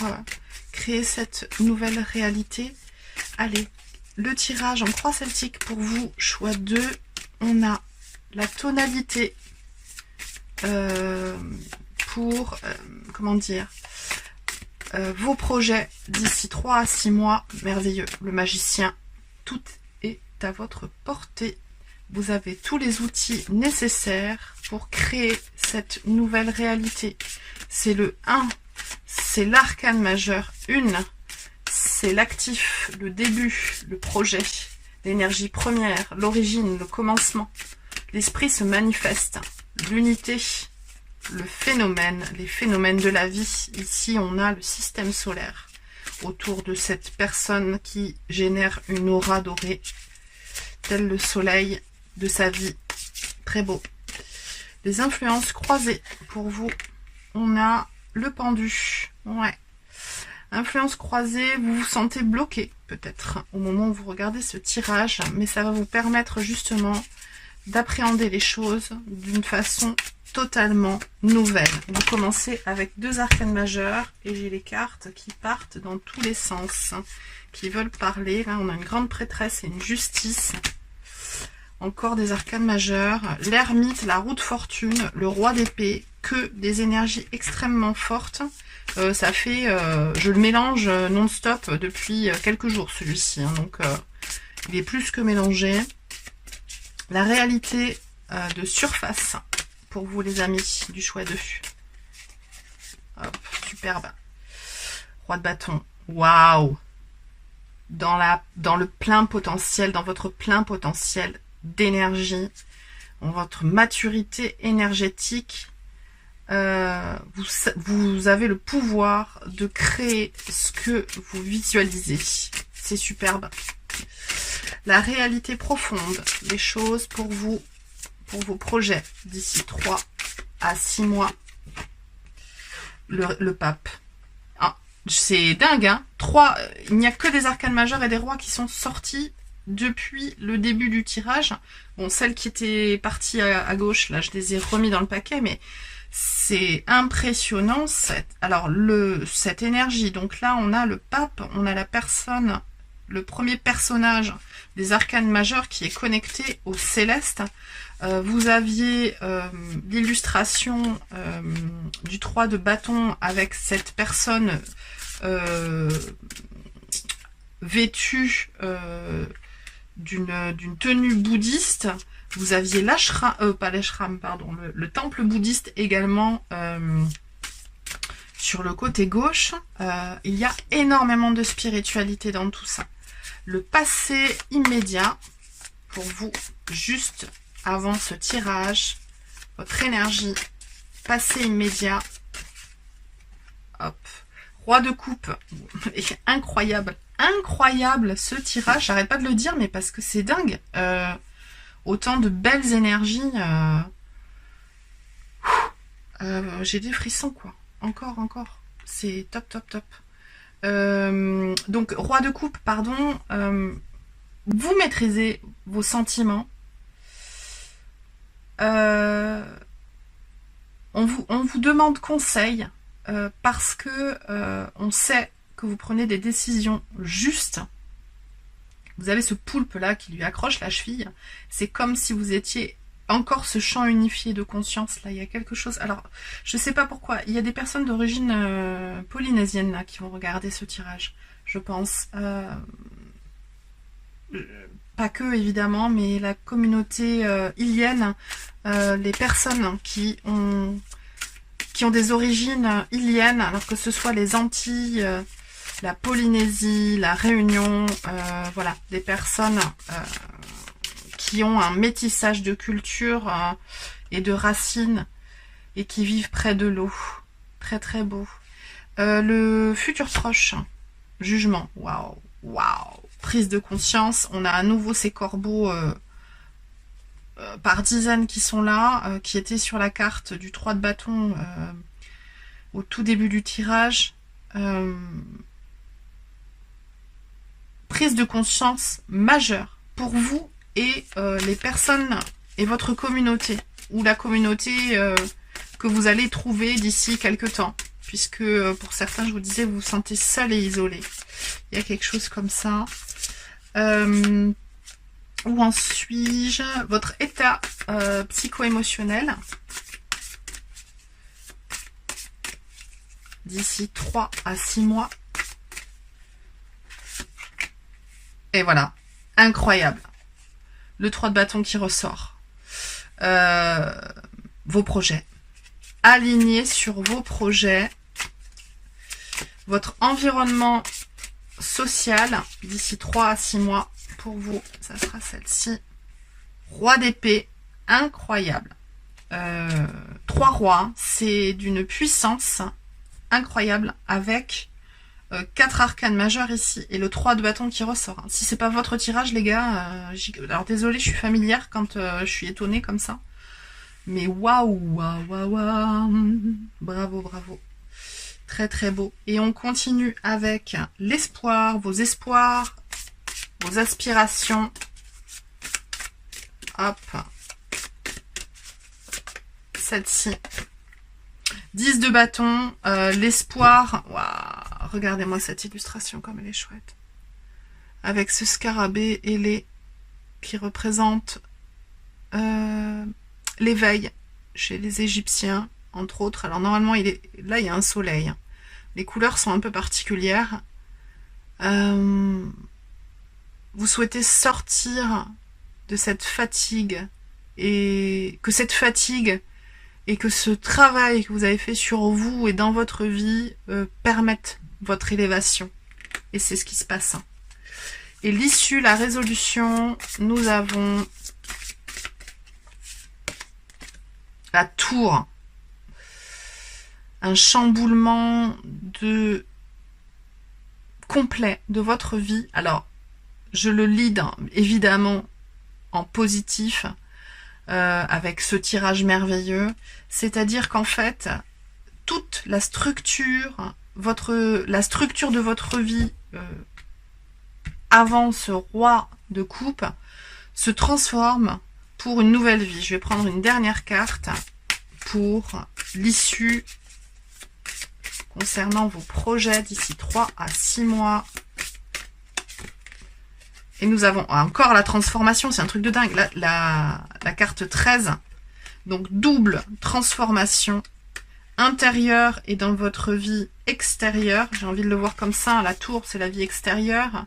A: créer cette nouvelle réalité. Allez, le tirage en croix celtique pour vous, choix 2, on a la tonalité pour, comment dire, vos projets d'ici 3 à 6 mois, merveilleux, le magicien, tout est à votre portée. Vous avez tous les outils nécessaires pour créer cette nouvelle réalité. C'est le 1, c'est l'arcane majeur 1, c'est l'actif, le début, le projet, l'énergie première, l'origine, le commencement. L'esprit se manifeste, l'unité, le phénomène, les phénomènes de la vie. Ici, on a le système solaire autour de cette personne qui génère une aura dorée, tel le soleil de sa vie. Très beau. Les influences croisées pour vous. On a le pendu. Ouais. Influence croisée, vous vous sentez bloqué peut-être au moment où vous regardez ce tirage, mais ça va vous permettre justement d'appréhender les choses d'une façon totalement nouvelle. Vous commencez avec 2 arcanes majeurs et j'ai les cartes qui partent dans tous les sens, qui veulent parler. Là, on a une grande prêtresse et une justice. Encore des arcanes majeurs. L'ermite, la roue de fortune, le roi d'épée, que des énergies extrêmement fortes. Ça fait, je le mélange non-stop depuis quelques jours celui-ci. Hein, donc, il est plus que mélangé. La réalité de surface pour vous les amis du choix 2. Hop, superbe. Roi de bâton. Waouh! Dans le plein potentiel, dans votre plein potentiel d'énergie, dans votre maturité énergétique, vous avez le pouvoir de créer ce que vous visualisez. C'est superbe. La réalité profonde, les choses pour vous, pour vos projets d'ici 3 à 6 mois. Le pape. Ah, c'est dingue, hein. Il n'y a que des arcanes majeurs et des rois qui sont sortis depuis le début du tirage. Bon, celles qui étaient parties à gauche, là, je les ai remis dans le paquet, mais c'est impressionnant. Cette énergie. Donc là, on a le pape, on a la personne, le premier personnage des arcanes majeurs qui est connecté au céleste. Vous aviez l'illustration du 3 de bâton avec cette personne vêtue d'une tenue bouddhiste. Vous aviez l'ashram, pas l'ashram, pardon, le temple bouddhiste également sur le côté gauche. Il y a énormément de spiritualité dans tout ça. Le passé immédiat pour vous, juste avant ce tirage, votre énergie, passé immédiat. Hop, roi de coupe, incroyable, incroyable ce tirage. J'arrête pas de le dire, mais parce que c'est dingue. Autant de belles énergies. J'ai des frissons, quoi. Encore. C'est top, top, top. Donc, roi de coupe, pardon. Vous maîtrisez vos sentiments. On vous demande conseil parce que on sait que vous prenez des décisions justes. Vous avez ce poulpe là qui lui accroche la cheville. C'est comme si vous étiez encore ce champ unifié de conscience. Là, il y a quelque chose. Alors, je sais pas pourquoi. Il y a des personnes d'origine polynésienne là qui vont regarder ce tirage. je pense. Pas que, évidemment, mais la communauté ilienne, les personnes qui ont des origines iliennes, alors que ce soit les Antilles, la Polynésie, la Réunion, voilà, des personnes qui ont un métissage de culture et de racines et qui vivent près de l'eau. Très très beau. Le futur proche, jugement, waouh, waouh, prise de conscience, on a à nouveau ces corbeaux par dizaines qui sont là, qui étaient sur la carte du 3 de bâton au tout début du tirage. Prise de conscience majeure pour vous et les personnes et votre communauté, ou la communauté que vous allez trouver d'ici quelques temps, puisque pour certains, je vous disais, vous vous sentez seul et isolé. Il y a quelque chose comme ça. Où en suis-je? Votre état psycho-émotionnel d'ici 3 à 6 mois. Et voilà, incroyable. Le 3 de bâton qui ressort. Vos projets. Alignez sur vos projets. Votre environnement social d'ici 3 à 6 mois. Pour vous, ça sera celle-ci. Roi d'épée, incroyable. 3 rois, c'est d'une puissance incroyable avec 4 arcanes majeures ici et le 3 de bâton qui ressort. Si c'est pas votre tirage, les gars, alors désolé, je suis familière quand je suis étonnée comme ça. Mais waouh, waouh, waouh, waouh. Bravo, bravo. Très, très beau. Et on continue avec l'espoir, vos aspirations. Hop. Celle-ci. 10 de bâton, l'espoir. Waouh, regardez-moi cette illustration comme elle est chouette. Avec ce scarabée ailé qui représente l'éveil chez les Égyptiens, entre autres. Alors normalement, là, il y a un soleil. Les couleurs sont un peu particulières. Vous souhaitez sortir de cette fatigue et que cette fatigue et que ce travail que vous avez fait sur vous et dans votre vie permette votre élévation. Et c'est ce qui se passe. Et l'issue, la résolution, nous avons la tour. Un chamboulement complet de votre vie. Alors, je le lis évidemment en positif, avec ce tirage merveilleux. C'est-à-dire qu'en fait, toute la structure de votre vie avant ce roi de coupe se transforme pour une nouvelle vie. Je vais prendre une dernière carte pour l'issue concernant vos projets d'ici 3 à 6 mois. Et nous avons encore la transformation, c'est un truc de dingue. La carte 13, donc double transformation intérieure et dans votre vie extérieure. J'ai envie de le voir comme ça. La tour, c'est la vie extérieure.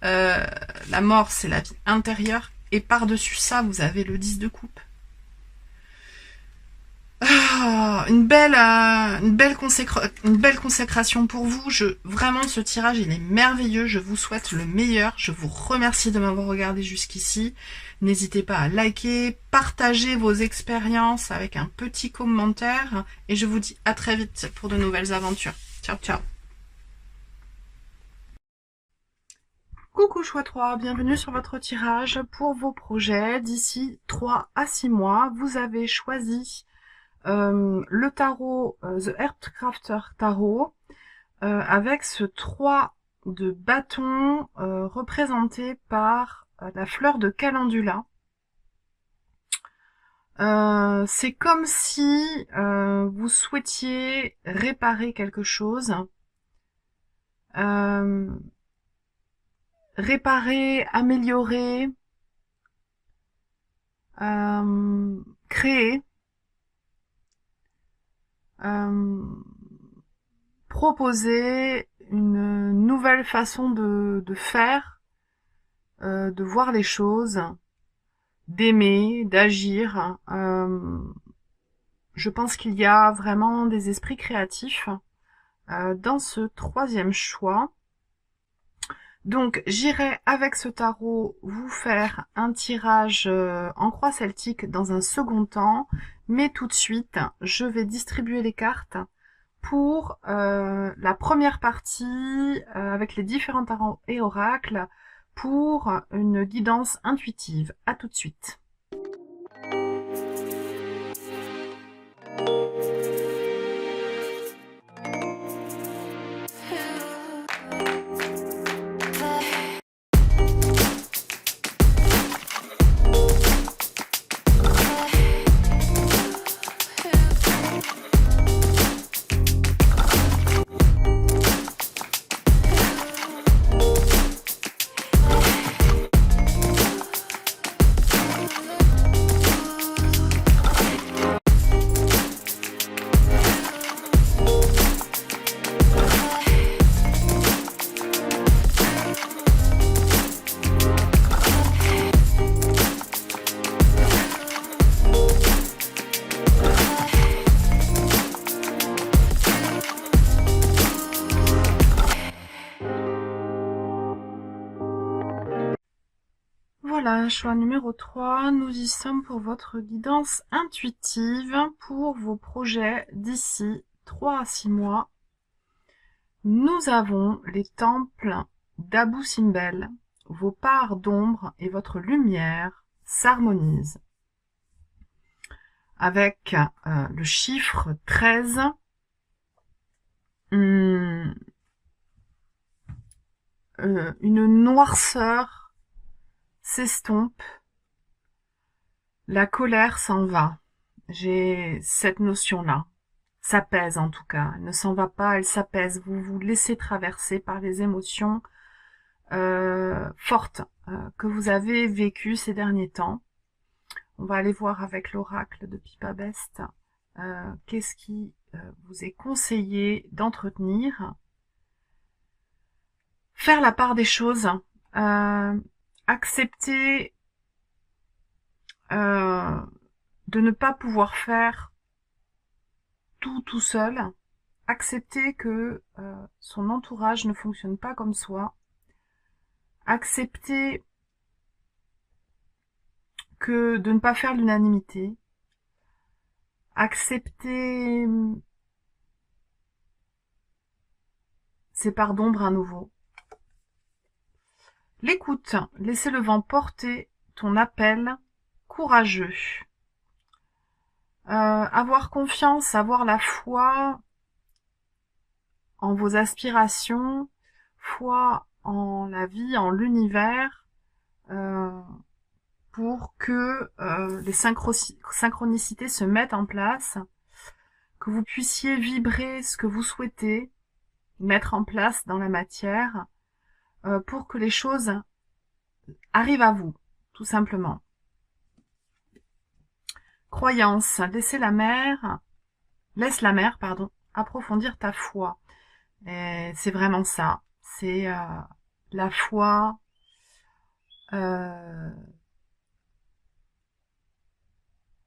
A: La mort, c'est la vie intérieure. Et par-dessus ça, vous avez le 10 de coupe. Une belle consécration pour vous. Vraiment, ce tirage, il est merveilleux. Je vous souhaite le meilleur. Je vous remercie de m'avoir regardé jusqu'ici. N'hésitez pas à liker, partager vos expériences avec un petit commentaire. Et je vous dis à très vite pour de nouvelles aventures. Ciao, ciao. Coucou choix 3, bienvenue sur votre tirage pour vos projets. D'ici 3 à 6 mois, vous avez choisi le tarot, The Heartcrafter Tarot, avec ce 3 de bâton représenté par la fleur de calendula. C'est comme si vous souhaitiez réparer quelque chose. Réparer, améliorer, créer, proposer une nouvelle façon de faire, de voir les choses, d'aimer, d'agir. Je pense qu'il y a vraiment des esprits créatifs dans ce troisième choix. Donc j'irai avec ce tarot vous faire un tirage en croix celtique dans un second temps, mais tout de suite je vais distribuer les cartes pour la première partie avec les différents tarots et oracles pour une guidance intuitive. À tout de suite. Voilà, choix numéro 3, nous y sommes pour votre guidance intuitive pour vos projets d'ici 3 à 6 mois. Nous avons les temples d'Abou Simbel, vos parts d'ombre et votre lumière s'harmonisent. Avec le chiffre 13, une noirceur s'estompe, la colère s'en va. J'ai cette notion-là. S'apaise en tout cas. Elle ne s'en va pas, elle s'apaise. Vous vous laissez traverser par les émotions fortes que vous avez vécues ces derniers temps. On va aller voir avec l'oracle de Pipa Best qu'est-ce qui vous est conseillé d'entretenir. Faire la part des choses. Accepter de ne pas pouvoir faire tout seul, accepter que son entourage ne fonctionne pas comme soi, accepter que de ne pas faire l'unanimité, accepter ses parts d'ombre à nouveau. L'écoute, laisser le vent porter ton appel courageux. Avoir confiance, avoir la foi en vos aspirations, foi en la vie, en l'univers, pour que les synchronicités se mettent en place, que vous puissiez vibrer ce que vous souhaitez mettre en place dans la matière, pour que les choses arrivent à vous, tout simplement. Croyance, laisse la mer, approfondir ta foi. Et c'est vraiment ça. C'est la foi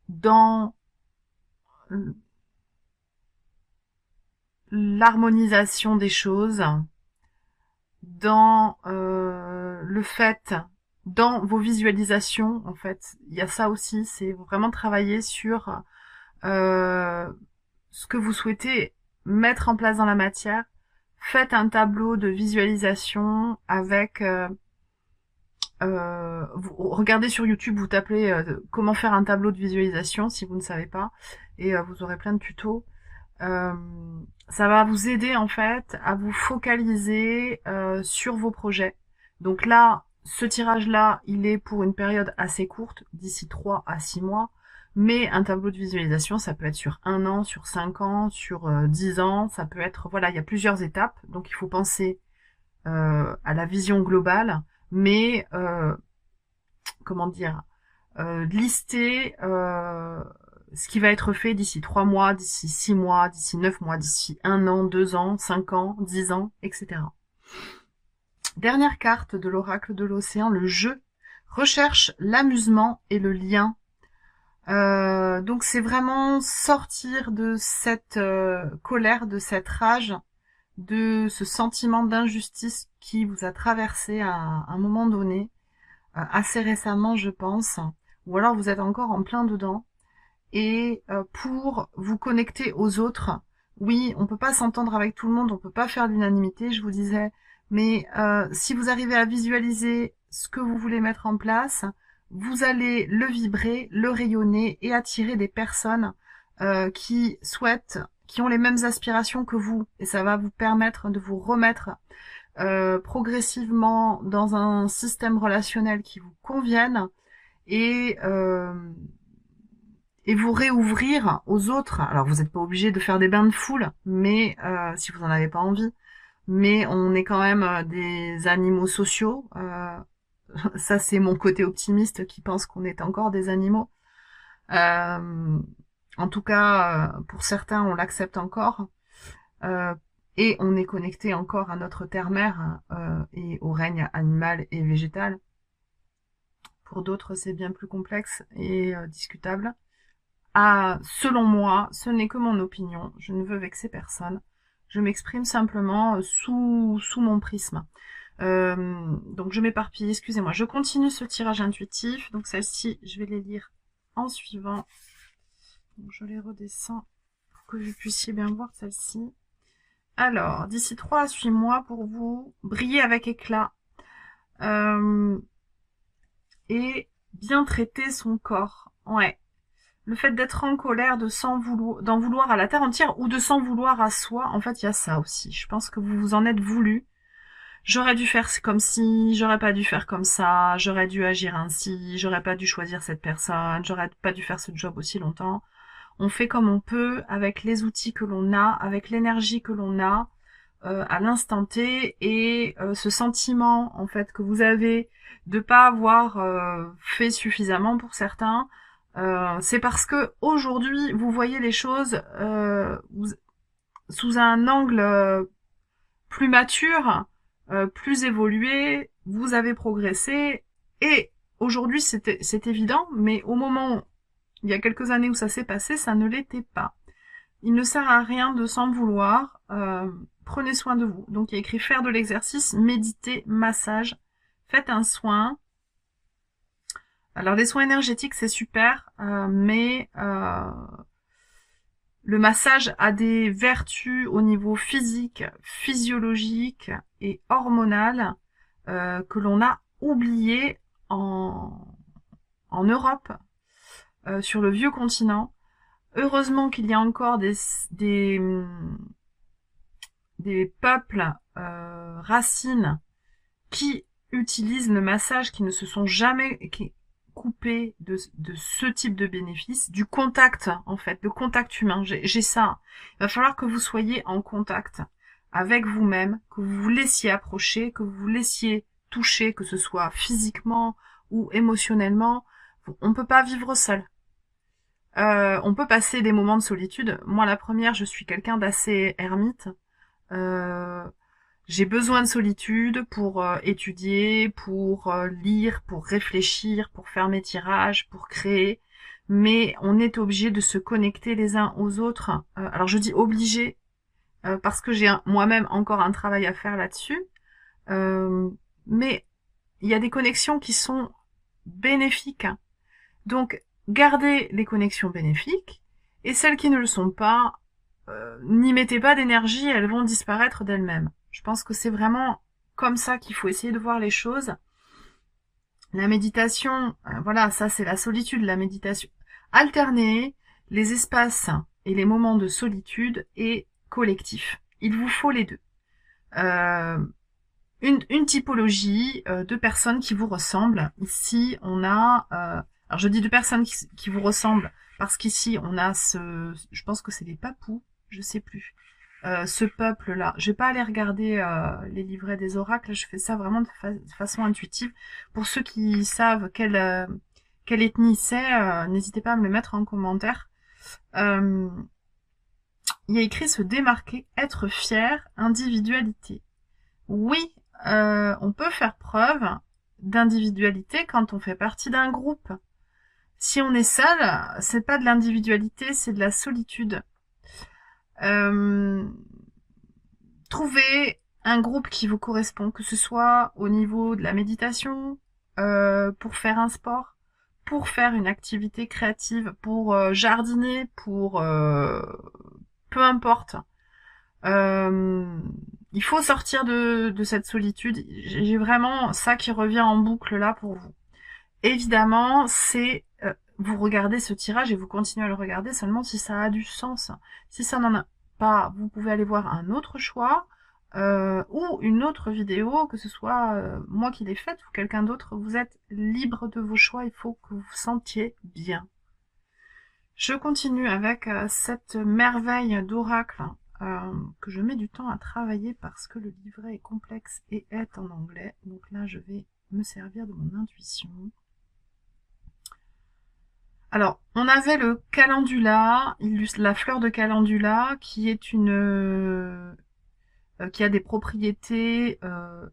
A: dans l'harmonisation des choses, dans le fait, dans vos visualisations, en fait, il y a ça aussi, c'est vraiment travailler sur ce que vous souhaitez mettre en place dans la matière. Faites un tableau de visualisation avec vous regardez sur YouTube, vous tapez comment faire un tableau de visualisation si vous ne savez pas, et vous aurez plein de tutos. Ça va vous aider en fait à vous focaliser sur vos projets. Donc là, ce tirage-là, il est pour une période assez courte, d'ici 3 à 6 mois, mais un tableau de visualisation, ça peut être sur 1 an, sur 5 ans, sur 10 ans, ça peut être, voilà, il y a plusieurs étapes, donc il faut penser à la vision globale, mais comment dire, lister ce qui va être fait d'ici 3 mois, d'ici 6 mois, d'ici 9 mois, d'ici 1 an, 2 ans, 5 ans, 10 ans, etc. Dernière carte de l'oracle de l'océan, le jeu recherche l'amusement et le lien. Donc c'est vraiment sortir de cette colère, de cette rage, de ce sentiment d'injustice qui vous a traversé à un moment donné, assez récemment je pense, ou alors vous êtes encore en plein dedans, et pour vous connecter aux autres. Oui, on peut pas s'entendre avec tout le monde, on peut pas faire l'unanimité, je vous disais, mais si vous arrivez à visualiser ce que vous voulez mettre en place, vous allez le vibrer, le rayonner et attirer des personnes qui souhaitent, qui ont les mêmes aspirations que vous, et ça va vous permettre de vous remettre progressivement dans un système relationnel qui vous convienne et vous réouvrir aux autres. Alors vous n'êtes pas obligé de faire des bains de foule, mais si vous n'en avez pas envie. Mais on est quand même des animaux sociaux. Ça c'est mon côté optimiste qui pense qu'on est encore des animaux. En tout cas, pour certains, on l'accepte encore. Et on est connecté encore à notre terre-mère et au règne animal et végétal. Pour d'autres, c'est bien plus complexe et discutable. Selon moi, ce n'est que mon opinion. Je ne veux vexer personne. Je m'exprime simplement sous mon prisme. Donc je m'éparpille, excusez-moi. Je continue ce tirage intuitif. Donc celles-ci, je vais les lire en suivant. Donc je les redescends pour que vous puissiez bien voir celle-ci. Alors, d'ici 3 à 8 mois pour vous, briller avec éclat. Et bien traiter son corps. Ouais. Le fait d'être en colère, d'en vouloir à la terre entière ou de s'en vouloir à soi, en fait, il y a ça aussi. Je pense que vous vous en êtes voulu. J'aurais dû faire comme ci, j'aurais pas dû faire comme ça, j'aurais dû agir ainsi, j'aurais pas dû choisir cette personne, j'aurais pas dû faire ce job aussi longtemps. On fait comme on peut, avec les outils que l'on a, avec l'énergie que l'on a, à l'instant T, et ce sentiment, en fait, que vous avez de pas avoir fait suffisamment pour certains, c'est parce que aujourd'hui vous voyez les choses sous un angle plus mature, plus évolué, vous avez progressé et aujourd'hui c'est évident, mais au moment il y a quelques années où ça s'est passé, ça ne l'était pas. Il ne sert à rien de s'en vouloir. Prenez soin de vous. Donc il y a écrit faire de l'exercice, méditer, massage, faites un soin. Alors les soins énergétiques c'est super, mais le massage a des vertus au niveau physique, physiologique et hormonal que l'on a oublié en Europe, sur le vieux continent. Heureusement qu'il y a encore des peuples racines qui utilisent le massage, qui ne se sont jamais coupés de ce type de bénéfice, du contact en fait, le contact humain. J'ai ça. Il va falloir que vous soyez en contact avec vous-même, que vous vous laissiez approcher, que vous vous laissiez toucher, que ce soit physiquement ou émotionnellement. On peut pas vivre seul. On peut passer des moments de solitude. Moi, la première, je suis quelqu'un d'assez ermite. J'ai besoin de solitude pour étudier, pour lire, pour réfléchir, pour faire mes tirages, pour créer. Mais on est obligé de se connecter les uns aux autres. Alors je dis obligé parce que j'ai moi-même encore un travail à faire là-dessus. Mais il y a des connexions qui sont bénéfiques. Donc gardez les connexions bénéfiques et celles qui ne le sont pas, n'y mettez pas d'énergie, elles vont disparaître d'elles-mêmes. Je pense que c'est vraiment comme ça qu'il faut essayer de voir les choses. La méditation, voilà, ça c'est la solitude, la méditation. Alterner les espaces et les moments de solitude et collectif. Il vous faut les deux. Une typologie de personnes qui vous ressemblent. Ici, on a... alors je dis de personnes qui vous ressemblent parce qu'ici, on a je pense que c'est les Papous, je sais plus. Ce peuple-là. Je vais pas aller regarder les livrets des oracles, je fais ça vraiment de façon intuitive. Pour ceux qui savent quelle ethnie c'est, n'hésitez pas à me le mettre en commentaire. Euh, il y a écrit se démarquer, être fier, individualité. Oui, on peut faire preuve d'individualité quand on fait partie d'un groupe. Si on est seul, c'est pas de l'individualité, c'est de la solitude. Euh, Trouvez un groupe qui vous correspond, que ce soit au niveau de la méditation, pour faire un sport, pour faire une activité créative, pour jardiner, pour peu importe. Euh, il faut sortir de cette solitude. J'ai vraiment ça qui revient en boucle là pour vous. Évidemment, c'est vous regardez ce tirage et vous continuez à le regarder seulement si ça a du sens. Si ça n'en a pas, vous pouvez aller voir un autre choix ou une autre vidéo, que ce soit moi qui l'ai faite ou quelqu'un d'autre. Vous êtes libre de vos choix, il faut que vous vous sentiez bien. Je continue avec cette merveille d'oracle que je mets du temps à travailler parce que le livret est complexe et est en anglais. Donc là, je vais me servir de mon intuition. Alors, on avait le calendula, la fleur de calendula, qui est qui a des propriétés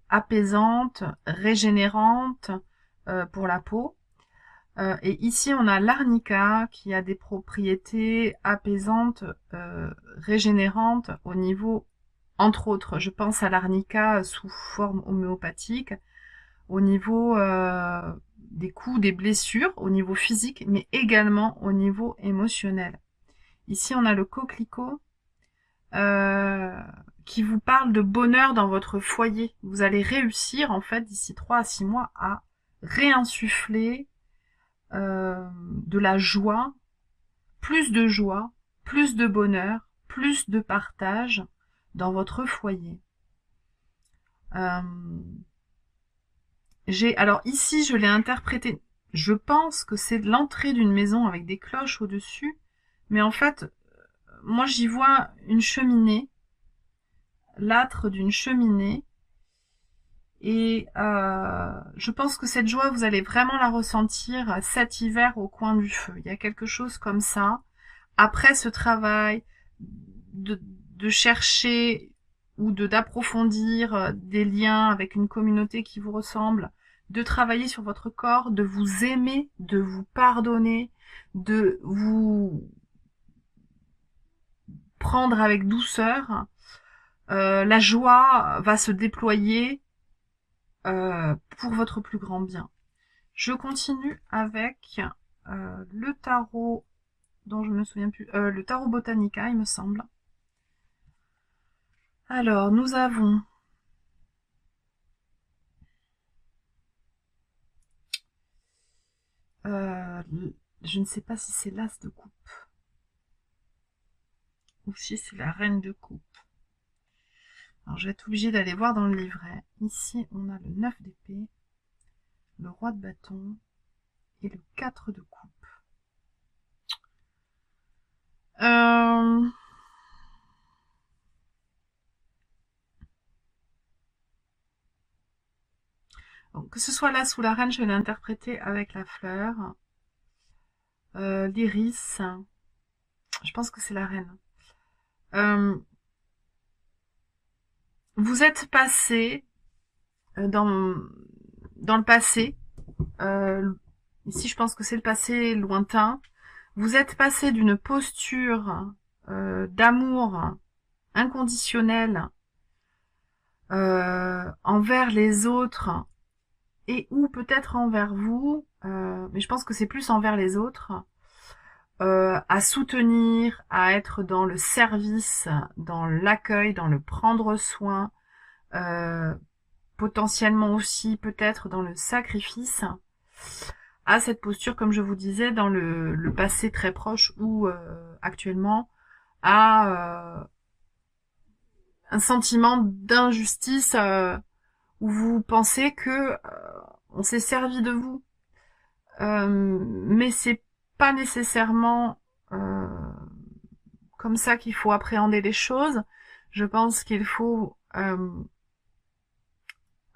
A: apaisantes, régénérantes pour la peau. Et ici, on a l'arnica qui a des propriétés apaisantes, régénérantes au niveau, entre autres, je pense à l'arnica sous forme homéopathique, au niveau des coups, des blessures, au niveau physique, mais également au niveau émotionnel. Ici, on a le coquelicot euh, qui vous parle de bonheur dans votre foyer. Vous allez réussir, en fait, d'ici 3 à 6 mois, à réinsuffler de la joie, plus de bonheur, plus de partage dans votre foyer. Alors ici, je l'ai interprété. Je pense que c'est l'entrée d'une maison avec des cloches au-dessus, mais en fait, moi j'y vois une cheminée, l'âtre d'une cheminée, et je pense que cette joie, vous allez vraiment la ressentir cet hiver au coin du feu. Il y a quelque chose comme ça. Après ce travail de chercher ou d'approfondir des liens avec une communauté qui vous ressemble, de travailler sur votre corps, de vous aimer, de vous pardonner, de vous prendre avec douceur, la joie va se déployer pour votre plus grand bien. Je continue avec le tarot dont je me souviens plus, le tarot Botanica, il me semble. Alors, nous avons je ne sais pas si c'est l'as de coupe ou si c'est la reine de coupe. Alors, je vais être obligée d'aller voir dans le livret. Ici, on a le 9 d'épée, le roi de bâton et le 4 de coupe. Donc, que ce soit l'as ou la reine, je vais l'interpréter avec la fleur. L'iris, je pense que c'est la reine. Vous êtes passé dans le passé. Ici, je pense que c'est le passé lointain. Vous êtes passé d'une posture d'amour inconditionnel envers les autres et ou peut-être envers vous, mais je pense que c'est plus envers les autres, à soutenir, à être dans le service, dans l'accueil, dans le prendre soin, potentiellement aussi peut-être dans le sacrifice, à cette posture, comme je vous disais, dans le passé très proche ou actuellement, à un sentiment d'injustice où vous pensez que on s'est servi de vous, mais c'est pas nécessairement comme ça qu'il faut appréhender les choses. Je pense qu'il faut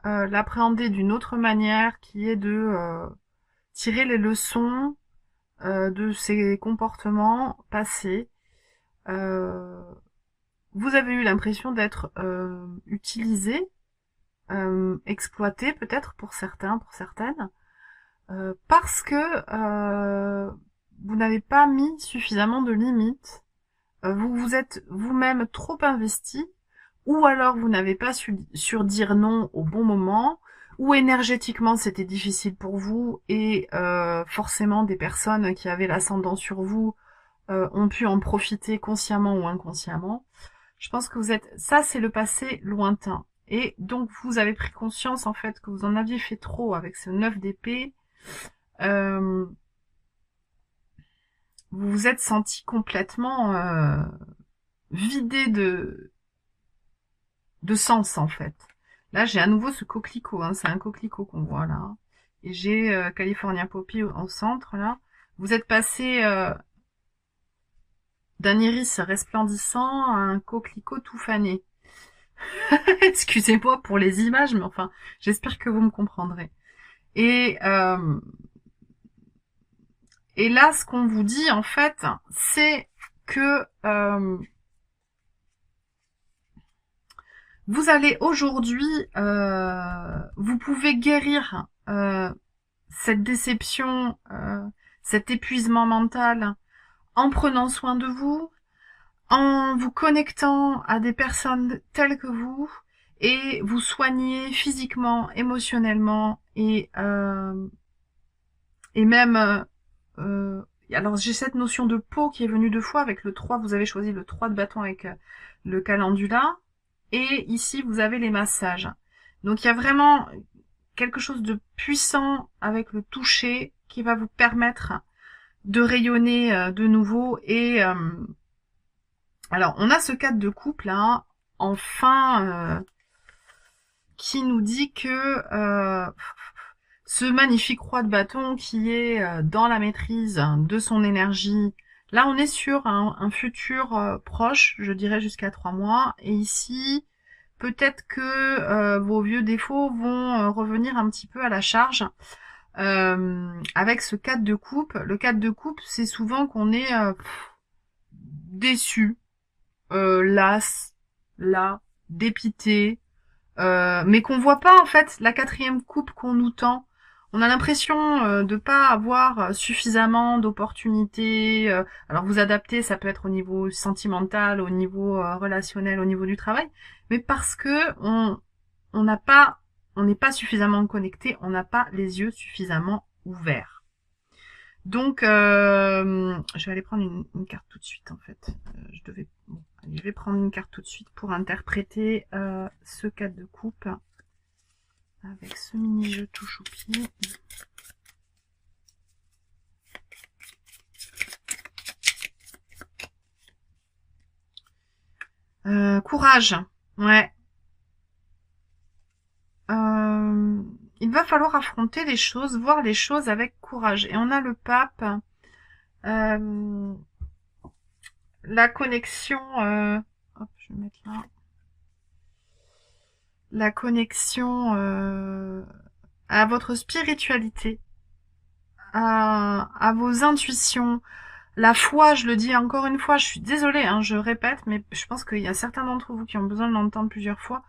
A: l'appréhender d'une autre manière, qui est de tirer les leçons de ces comportements passés. Vous avez eu l'impression d'être utilisé, exploité peut-être pour certains, pour certaines, parce que vous n'avez pas mis suffisamment de limites. Vous vous êtes vous-même trop investi, ou alors vous n'avez pas su dire non au bon moment, ou énergétiquement c'était difficile pour vous et forcément des personnes qui avaient l'ascendant sur vous ont pu en profiter consciemment ou inconsciemment. Je pense que vous êtes, ça c'est le passé lointain. Et donc vous avez pris conscience en fait que vous en aviez fait trop avec ce 9 d'épée. Euh, vous vous êtes senti complètement vidé de sens en fait. Là j'ai à nouveau ce coquelicot, hein, c'est un coquelicot qu'on voit là. Et j'ai California Poppy au centre là. Vous êtes passé d'un iris resplendissant à un coquelicot tout fané. Excusez-moi pour les images, mais enfin, j'espère que vous me comprendrez. Et, euh, et là, ce qu'on vous dit, en fait, c'est que vous allez aujourd'hui, vous pouvez guérir cette déception, cet épuisement mental en prenant soin de vous, en vous connectant à des personnes telles que vous et vous soigner physiquement, émotionnellement et même alors j'ai cette notion de peau qui est venue deux fois avec le 3, vous avez choisi le 3 de bâton avec le calendula et ici vous avez les massages. Donc il y a vraiment quelque chose de puissant avec le toucher qui va vous permettre de rayonner de nouveau et alors, on a ce cadre de couple, là, enfin, qui nous dit que ce magnifique roi de bâton qui est dans la maîtrise de son énergie, là, on est sur un futur proche, je dirais jusqu'à 3 mois, et ici, peut-être que vos vieux défauts vont revenir un petit peu à la charge avec ce cadre de coupe. Le cadre de coupe, c'est souvent qu'on est déçu, las, là, dépité, mais qu'on voit pas en fait la quatrième coupe qu'on nous tend. On a l'impression de pas avoir suffisamment d'opportunités. Alors vous adapter, ça peut être au niveau sentimental, au niveau relationnel, au niveau du travail, mais parce que on n'a pas, on n'est pas suffisamment connecté, on n'a pas les yeux suffisamment ouverts. Donc, je vais aller prendre une carte tout de suite, en fait. Bon, allez, je vais prendre une carte tout de suite pour interpréter ce cadre de coupe avec ce mini-jeu tout choupi. Courage, ouais. Il va falloir affronter les choses, voir les choses avec courage. Et on a le pape. La connexion, hop, je vais mettre là. La connexion à votre spiritualité, à vos intuitions, la foi, je le dis encore une fois, je suis désolée, hein, je répète, mais je pense qu'il y a certains d'entre vous qui ont besoin de l'entendre plusieurs fois.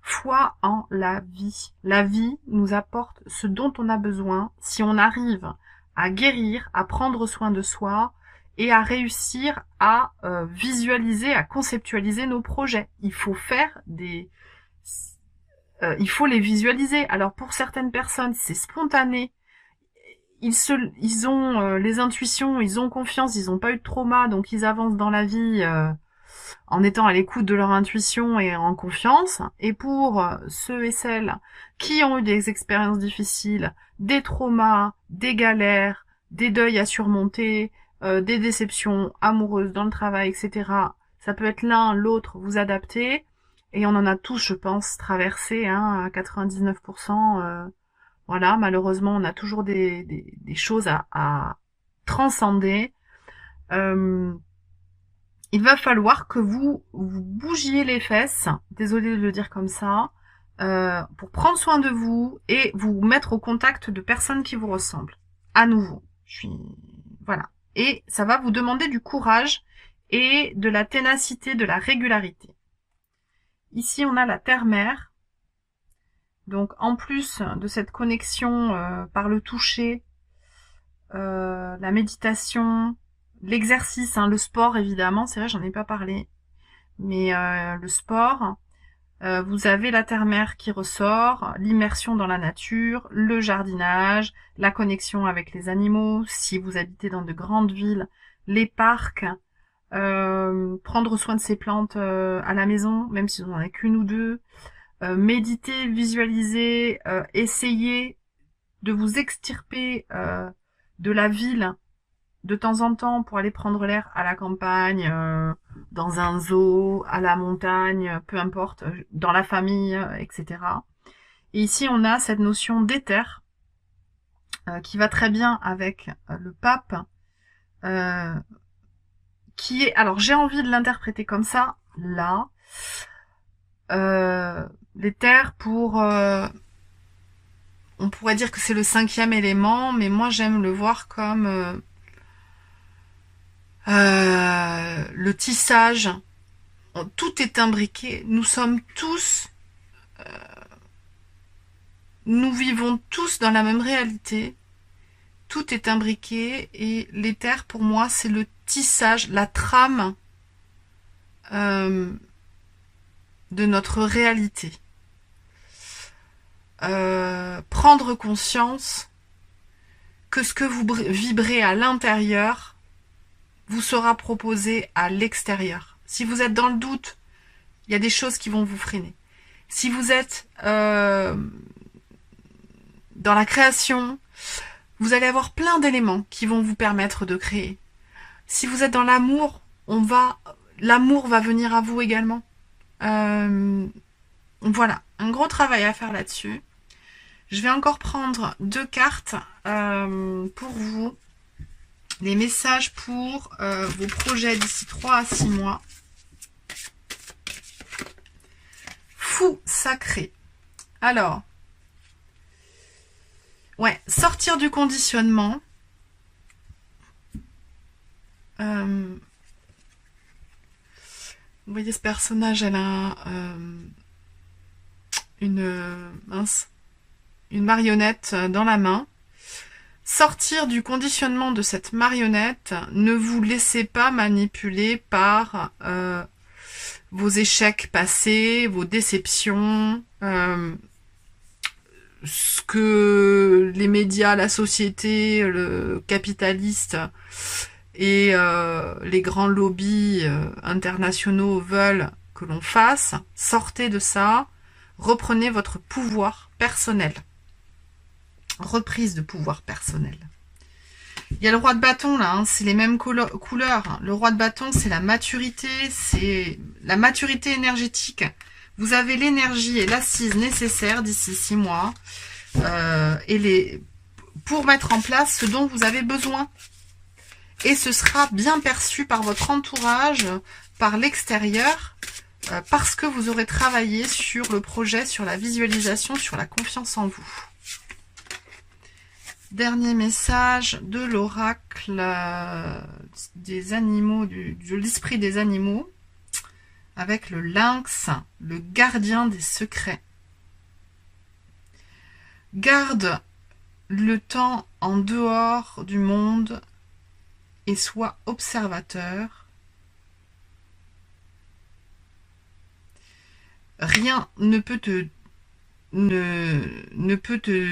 A: Foi en la vie. La vie nous apporte ce dont on a besoin si on arrive à guérir, à prendre soin de soi et à réussir à visualiser, à conceptualiser nos projets. Il faut faire il faut les visualiser. Alors pour certaines personnes, c'est spontané. Ils ont les intuitions, ils ont confiance, ils n'ont pas eu de trauma, donc ils avancent dans la vie en étant à l'écoute de leur intuition et en confiance. Et pour ceux et celles qui ont eu des expériences difficiles, des traumas, des galères, des deuils à surmonter, des déceptions amoureuses dans le travail, etc. Ça peut être l'un, l'autre, vous adapter. Et on en a tous, je pense, traversé hein, à 99%. Voilà, malheureusement, on a toujours des choses à transcender. Il va falloir que vous bougiez les fesses, désolée de le dire comme ça, pour prendre soin de vous et vous mettre au contact de personnes qui vous ressemblent. À nouveau, je suis Voilà. Et ça va vous demander du courage et de la ténacité, de la régularité. Ici, on a la terre-mère. Donc, en plus de cette connexion par le toucher, la méditation, l'exercice, le sport, évidemment. C'est vrai, j'en ai pas parlé. Mais le sport, vous avez la terre-mère qui ressort, l'immersion dans la nature, le jardinage, la connexion avec les animaux, si vous habitez dans de grandes villes, les parcs, prendre soin de ses plantes à la maison, même si vous n'en avez qu'une ou deux, méditer, visualiser, essayer de vous extirper de la ville de temps en temps pour aller prendre l'air à la campagne, dans un zoo, à la montagne, peu importe, dans la famille, etc. Et ici, on a cette notion d'éther qui va très bien avec le pape, qui est... Alors, j'ai envie de l'interpréter comme ça, là. L'éther pour... on pourrait dire que c'est le 5e élément, mais moi, j'aime le voir comme... le tissage, tout est imbriqué, nous sommes tous, nous vivons tous dans la même réalité, tout est imbriqué et l'éther pour moi c'est le tissage, la trame de notre réalité. Prendre conscience que ce que vous vibrez à l'intérieur vous sera proposé à l'extérieur. Si vous êtes dans le doute, il y a des choses qui vont vous freiner. Si vous êtes dans la création, vous allez avoir plein d'éléments qui vont vous permettre de créer. Si vous êtes dans l'amour, l'amour va venir à vous également. Voilà, un gros travail à faire là-dessus. Je vais encore prendre 2 cartes pour vous. Les messages pour vos projets d'ici 3 à 6 mois. Fou sacré. Alors, ouais, sortir du conditionnement. Vous voyez ce personnage, elle a une marionnette dans la main. Sortir du conditionnement de cette marionnette, ne vous laissez pas manipuler par vos échecs passés, vos déceptions, ce que les médias, la société, le capitaliste et les grands lobbies internationaux veulent que l'on fasse. Sortez de ça, reprenez votre pouvoir personnel. Reprise de pouvoir personnel. Il y a le roi de bâton là, c'est les mêmes couleurs. Le roi de bâton, c'est la maturité, c'est la maturité énergétique. Vous avez l'énergie et l'assise nécessaire d'ici 6 mois pour mettre en place ce dont vous avez besoin. Et ce sera bien perçu par votre entourage, par l'extérieur, parce que vous aurez travaillé sur le projet, sur la visualisation, sur la confiance en vous. Dernier message de l'oracle des animaux, de l'esprit des animaux, avec le lynx, le gardien des secrets. Garde le temps en dehors du monde et sois observateur. Rien ne peut te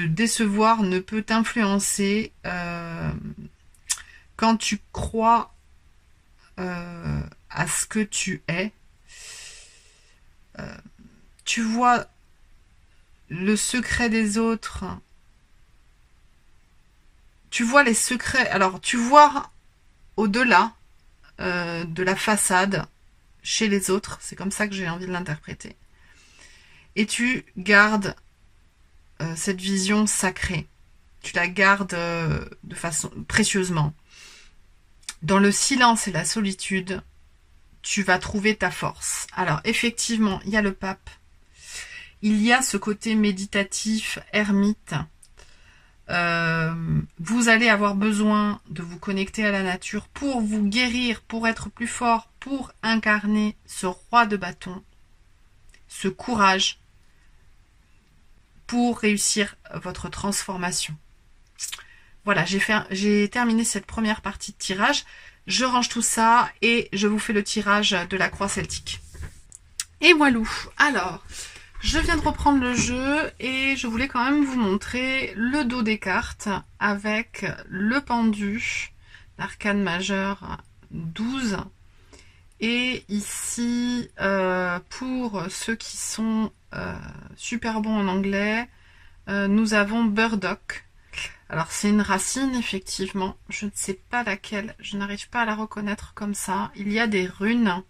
A: décevoir, ne peut t'influencer quand tu crois à ce que tu es. Tu vois le secret des autres. Tu vois les secrets. Alors, tu vois au-delà de la façade chez les autres. C'est comme ça que j'ai envie de l'interpréter. Et tu gardes cette vision sacrée. Tu la gardes de façon précieusement. Dans le silence et la solitude, tu vas trouver ta force. Alors, effectivement, il y a le pape. Il y a ce côté méditatif, ermite. Vous allez avoir besoin de vous connecter à la nature pour vous guérir, pour être plus fort, pour incarner ce roi de bâton, ce courage, pour réussir votre transformation. Voilà, j'ai terminé cette première partie de tirage. Je range tout ça et je vous fais le tirage de la croix celtique. Et voilà. Alors, je viens de reprendre le jeu et je voulais quand même vous montrer le dos des cartes avec le pendu, l'arcane majeur 12. Et ici, pour ceux qui sont super bons en anglais, nous avons Burdock. Alors c'est une racine, effectivement. Je ne sais pas laquelle. Je n'arrive pas à la reconnaître comme ça. Il y a des runes.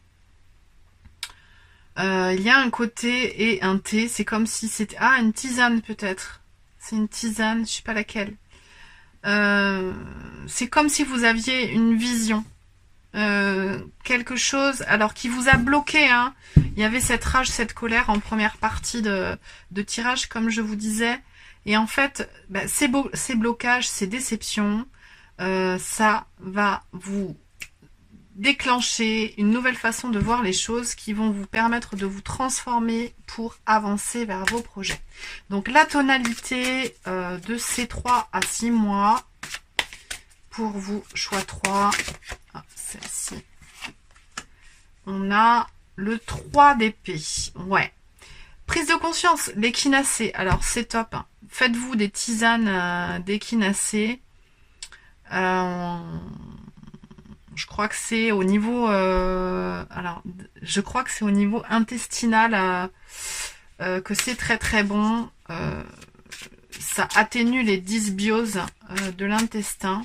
A: Il y a un côté et un thé. C'est comme si c'était... Ah, une tisane peut-être. C'est une tisane, je ne sais pas laquelle. C'est comme si vous aviez une vision. Quelque chose, alors qui vous a bloqué. Hein. Il y avait cette rage, cette colère en première partie de tirage, comme je vous disais. Et en fait, ces blocages, ces déceptions, ça va vous déclencher une nouvelle façon de voir les choses qui vont vous permettre de vous transformer pour avancer vers vos projets. Donc la tonalité de ces 3 à 6 mois, pour vous, choix 3, celle-ci, on a le 3 d'épée. Ouais. Prise de conscience, l'échinacée. Alors, c'est top. Hein. Faites-vous des tisanes d'échinacée. Je crois que c'est au niveau... alors, je crois que c'est au niveau intestinal que c'est très très bon. Ça atténue les dysbioses de l'intestin,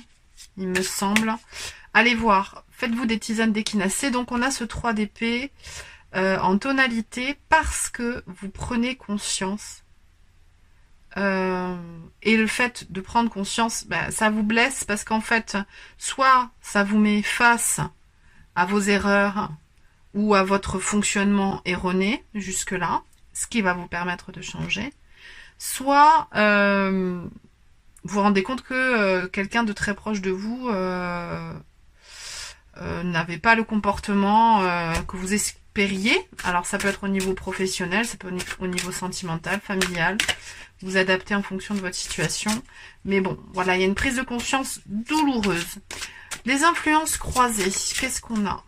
A: il me semble. Allez voir. Faites-vous des tisanes d'échinacée. Donc, on a ce 3 d'épée. En tonalité parce que vous prenez conscience et le fait de prendre conscience, ça vous blesse parce qu'en fait, soit ça vous met face à vos erreurs ou à votre fonctionnement erroné jusque-là, ce qui va vous permettre de changer, soit vous vous rendez compte que quelqu'un de très proche de vous n'avait pas le comportement que vous espériez. Alors ça peut être au niveau professionnel, ça peut être au niveau sentimental, familial. Vous adaptez en fonction de votre situation. Mais bon, voilà, il y a une prise de conscience douloureuse. Les influences croisées, qu'est-ce qu'on a?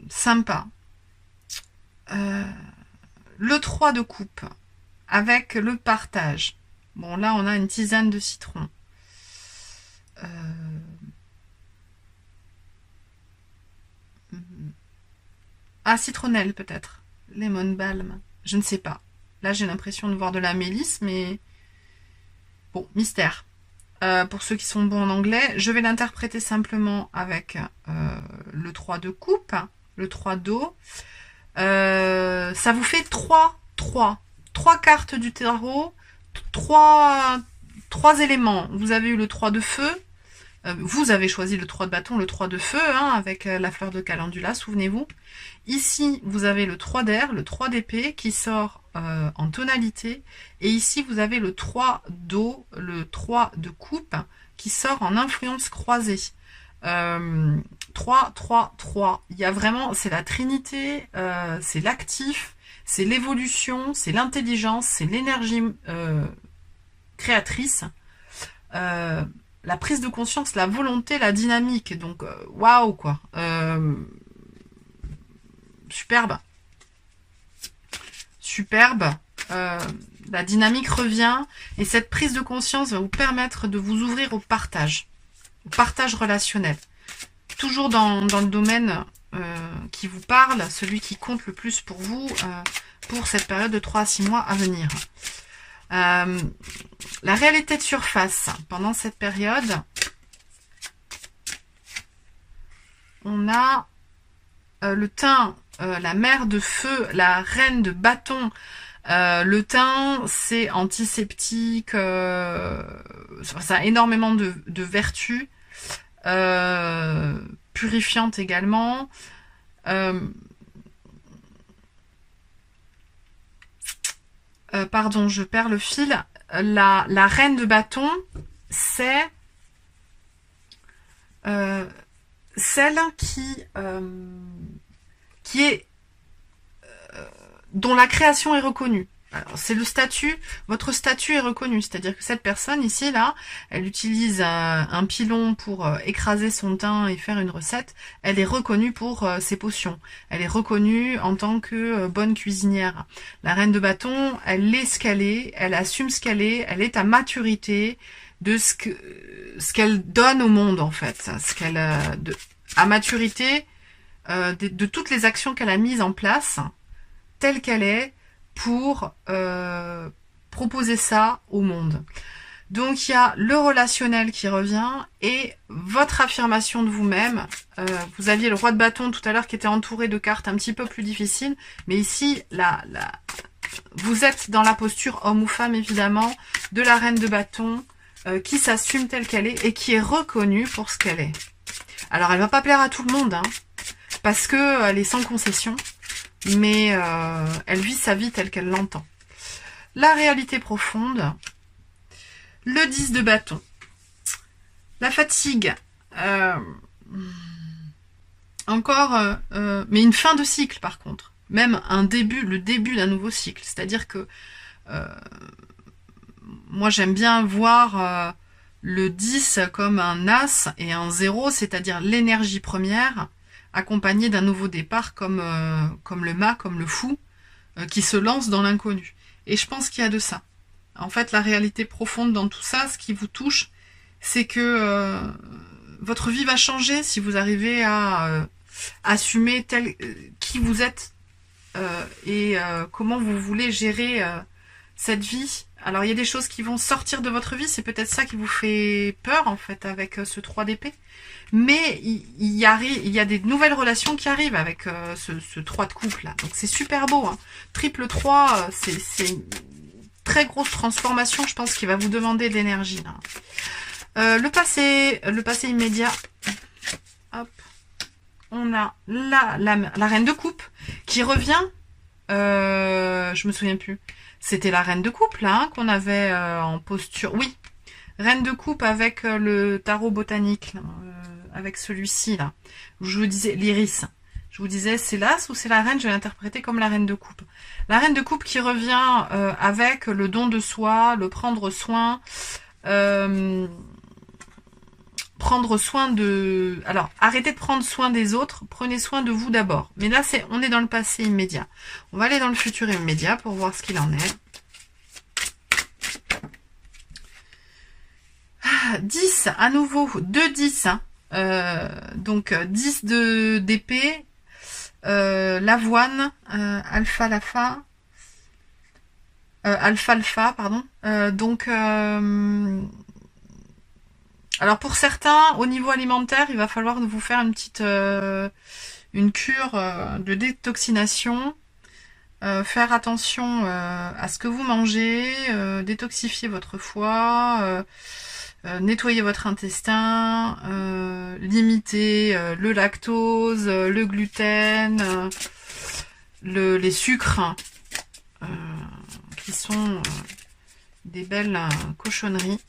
A: Sympa. Le 3 de coupe avec le partage. Bon, là, on a une tisane de citron. Ah, citronnelle peut-être. Lemon balm. Je ne sais pas. Là, j'ai l'impression de voir de la mélisse, mais... Bon, mystère. Pour ceux qui sont bons en anglais, je vais l'interpréter simplement avec le 3 de coupe, le 3 d'eau. Ça vous fait 3 cartes du tarot, 3 éléments. Vous avez eu le 3 de feu, vous avez choisi le 3 de bâton, le 3 de feu, hein, avec la fleur de calendula, souvenez-vous. Ici, vous avez le 3 d'air, le 3 d'épée qui sort en tonalité. Et ici, vous avez le 3 d'eau, le 3 de coupe qui sort en influence croisée. 3, 3, 3. Il y a vraiment, c'est la trinité, c'est l'actif, c'est l'évolution, c'est l'intelligence, c'est l'énergie créatrice, la prise de conscience, la volonté, la dynamique. Donc, waouh, quoi. Superbe. Superbe. La dynamique revient et cette prise de conscience va vous permettre de vous ouvrir au partage relationnel. Toujours dans le domaine qui vous parle, celui qui compte le plus pour vous pour cette période de 3 à 6 mois à venir. La réalité de surface pendant cette période, on a le thym, la mère de feu, la reine de bâton. Le thym, c'est antiseptique, ça a énormément de vertus, purifiante également. pardon, je perds le fil. La reine de bâton, c'est celle qui est dont la création est reconnue. Alors, c'est le statut, votre statut est reconnu, c'est-à-dire que cette personne ici, là, elle utilise un pilon pour écraser son thym et faire une recette, elle est reconnue pour ses potions, elle est reconnue en tant que bonne cuisinière. La reine de bâton, elle est ce qu'elle est, elle assume ce qu'elle est à maturité de ce qu'elle donne au monde, en fait, à maturité de toutes les actions qu'elle a mises en place, telle qu'elle est, pour proposer ça au monde. Donc il y a le relationnel qui revient et votre affirmation de vous-même. Vous aviez le roi de bâton tout à l'heure qui était entouré de cartes un petit peu plus difficiles, mais ici vous êtes dans la posture homme ou femme évidemment de la reine de bâton qui s'assume telle qu'elle est et qui est reconnue pour ce qu'elle est. Alors elle va pas plaire à tout le monde, hein, parce que elle est sans concession. Mais elle vit sa vie telle qu'elle l'entend. La réalité profonde, le 10 de bâton, la fatigue, encore, mais une fin de cycle par contre, même le début d'un nouveau cycle, c'est-à-dire que moi j'aime bien voir le 10 comme un as et un 0, c'est-à-dire l'énergie première, accompagné d'un nouveau départ comme le mât, comme le fou, qui se lance dans l'inconnu. Et je pense qu'il y a de ça. En fait, la réalité profonde dans tout ça, ce qui vous touche, c'est que votre vie va changer si vous arrivez à assumer qui vous êtes et comment vous voulez gérer cette vie. Alors, il y a des choses qui vont sortir de votre vie, c'est peut-être ça qui vous fait peur, en fait, avec ce 3 d'épée. Mais il y a des nouvelles relations qui arrivent avec ce 3 de couple là. Donc c'est super beau. Hein. Triple 3, c'est une très grosse transformation, je pense, qui va vous demander de l'énergie. Le passé immédiat. Hop. On a la reine de coupe qui revient. Je me souviens plus. C'était la reine de coupe là qu'on avait en posture. Oui. Reine de coupe avec le tarot botanique. Là, avec celui-ci là. Je vous disais l'iris. Je vous disais c'est l'as ou c'est la reine, je vais l'interpréter comme la reine de coupe. La reine de coupe qui revient avec le don de soi, le prendre soin, prendre soin de... Alors, arrêtez de prendre soin des autres, prenez soin de vous d'abord. Mais là, on est dans le passé immédiat. On va aller dans le futur immédiat pour voir ce qu'il en est. 10, à nouveau, 2-10, hein. Donc 10 d'épée, l'avoine, alpha, pardon. Donc, alors pour certains, au niveau alimentaire, il va falloir vous faire une cure de détoxination. Faire attention à ce que vous mangez, détoxifier votre foie, nettoyer votre intestin, limiter le lactose, le gluten, les sucres, qui sont des belles cochonneries.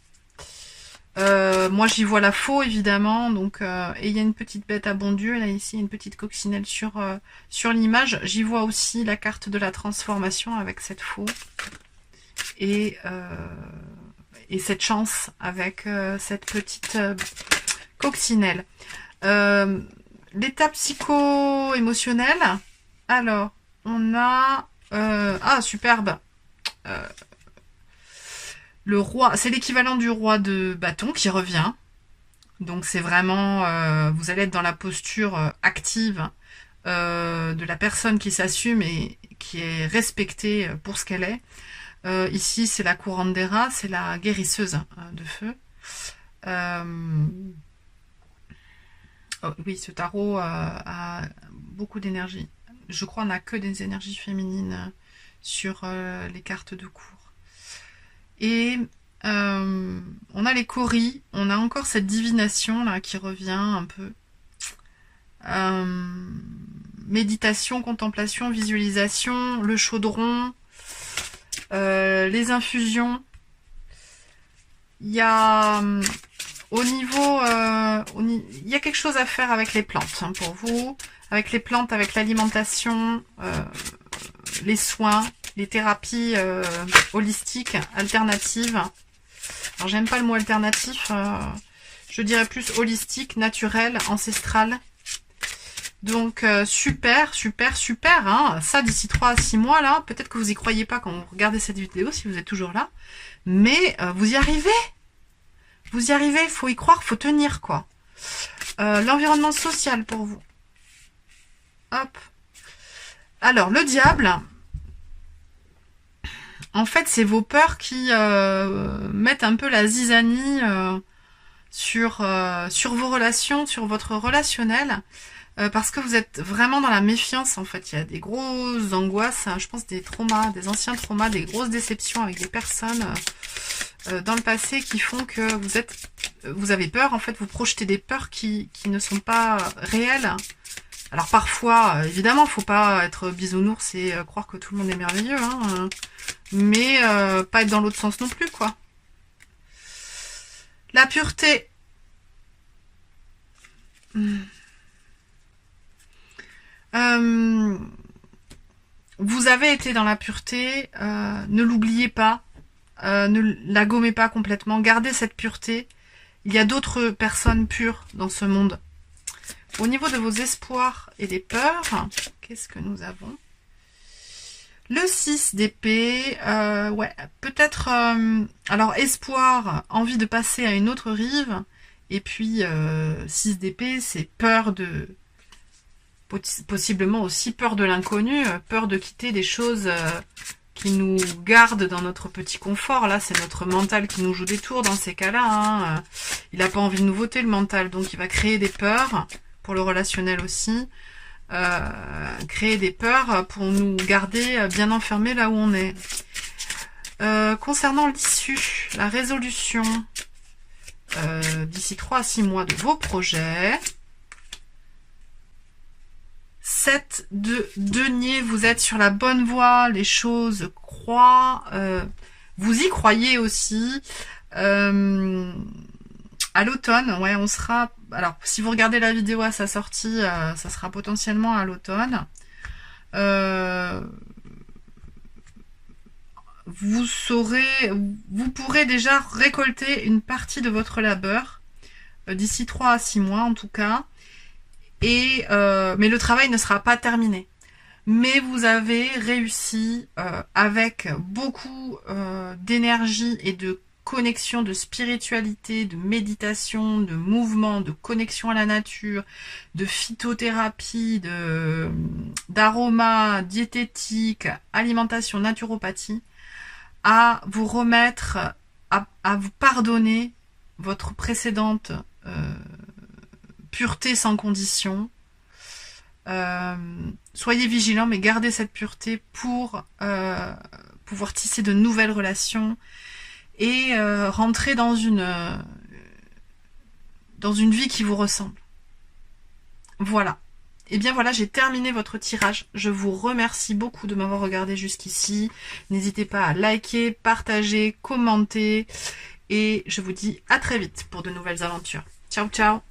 A: Moi j'y vois la faux évidemment, donc et il y a une petite bête à bon Dieu, là ici une petite coccinelle sur l'image. J'y vois aussi la carte de la transformation avec cette faux et cette chance avec cette petite coccinelle. L'état psycho-émotionnel, alors on a superbe, le roi, c'est l'équivalent du roi de bâton qui revient. Donc c'est vraiment, vous allez être dans la posture active de la personne qui s'assume et qui est respectée pour ce qu'elle est. Ici c'est la curandera, c'est la guérisseuse de feu. Oh, oui, ce tarot a beaucoup d'énergie. Je crois qu'on n'a que des énergies féminines sur les cartes de cour. Et on a les coris, on a encore cette divination là qui revient un peu. Méditation, contemplation, visualisation, le chaudron, les infusions, il y a au niveau, il y a quelque chose à faire avec les plantes hein, pour vous, avec les plantes, avec l'alimentation, les soins, les thérapies holistiques, alternatives. Alors j'aime pas le mot alternatif, je dirais plus holistique, naturel, ancestral. Donc super, super, super, hein. Ça d'ici 3 à 6 mois là, peut-être que vous y croyez pas quand vous regardez cette vidéo, si vous êtes toujours là, mais vous y arrivez. Vous y arrivez, il faut y croire, faut tenir quoi. L'environnement social pour vous. Hop. Alors le diable, en fait c'est vos peurs qui mettent un peu la zizanie sur vos relations, sur votre relationnel. Parce que vous êtes vraiment dans la méfiance en fait, il y a des grosses angoisses, je pense des traumas, des anciens traumas, des grosses déceptions avec des personnes dans le passé qui font que vous avez peur en fait, vous projetez des peurs qui ne sont pas réelles. Alors parfois, évidemment, faut pas être bisounours et croire que tout le monde est merveilleux, hein, mais pas être dans l'autre sens non plus quoi. La pureté. Vous avez été dans la pureté, ne l'oubliez pas, ne la gommez pas complètement, gardez cette pureté. Il y a d'autres personnes pures dans ce monde. Au niveau de vos espoirs et des peurs, qu'est-ce que nous avons? Le 6 d'épée, ouais, peut-être, alors espoir, envie de passer à une autre rive, et puis 6 d'épée, c'est peur de... possiblement aussi peur de l'inconnu, peur de quitter des choses qui nous gardent dans notre petit confort. Là, c'est notre mental qui nous joue des tours dans ces cas-là. Hein. Il n'a pas envie de nouveauté, le mental, donc il va créer des peurs, pour le relationnel aussi, créer des peurs pour nous garder bien enfermés là où on est. Concernant l'issue, la résolution, d'ici 3 à 6 mois de vos projets... 7 de denier, vous êtes sur la bonne voie, les choses croient, vous y croyez aussi. À l'automne, ouais, on sera... Alors, si vous regardez la vidéo à sa sortie, ça sera potentiellement à l'automne. Vous pourrez déjà récolter une partie de votre labeur, d'ici 3 à 6 mois en tout cas. Mais le travail ne sera pas terminé. Mais vous avez réussi avec beaucoup d'énergie et de connexion, de spiritualité, de méditation, de mouvement, de connexion à la nature, de phytothérapie, d'aroma, diététique, alimentation, naturopathie, à vous remettre, à vous pardonner votre précédente pureté sans condition. Soyez vigilants, mais gardez cette pureté pour pouvoir tisser de nouvelles relations et rentrer dans une vie qui vous ressemble. Voilà. Et bien voilà, j'ai terminé votre tirage. Je vous remercie beaucoup de m'avoir regardé jusqu'ici. N'hésitez pas à liker, partager, commenter. Et je vous dis à très vite pour de nouvelles aventures. Ciao, ciao!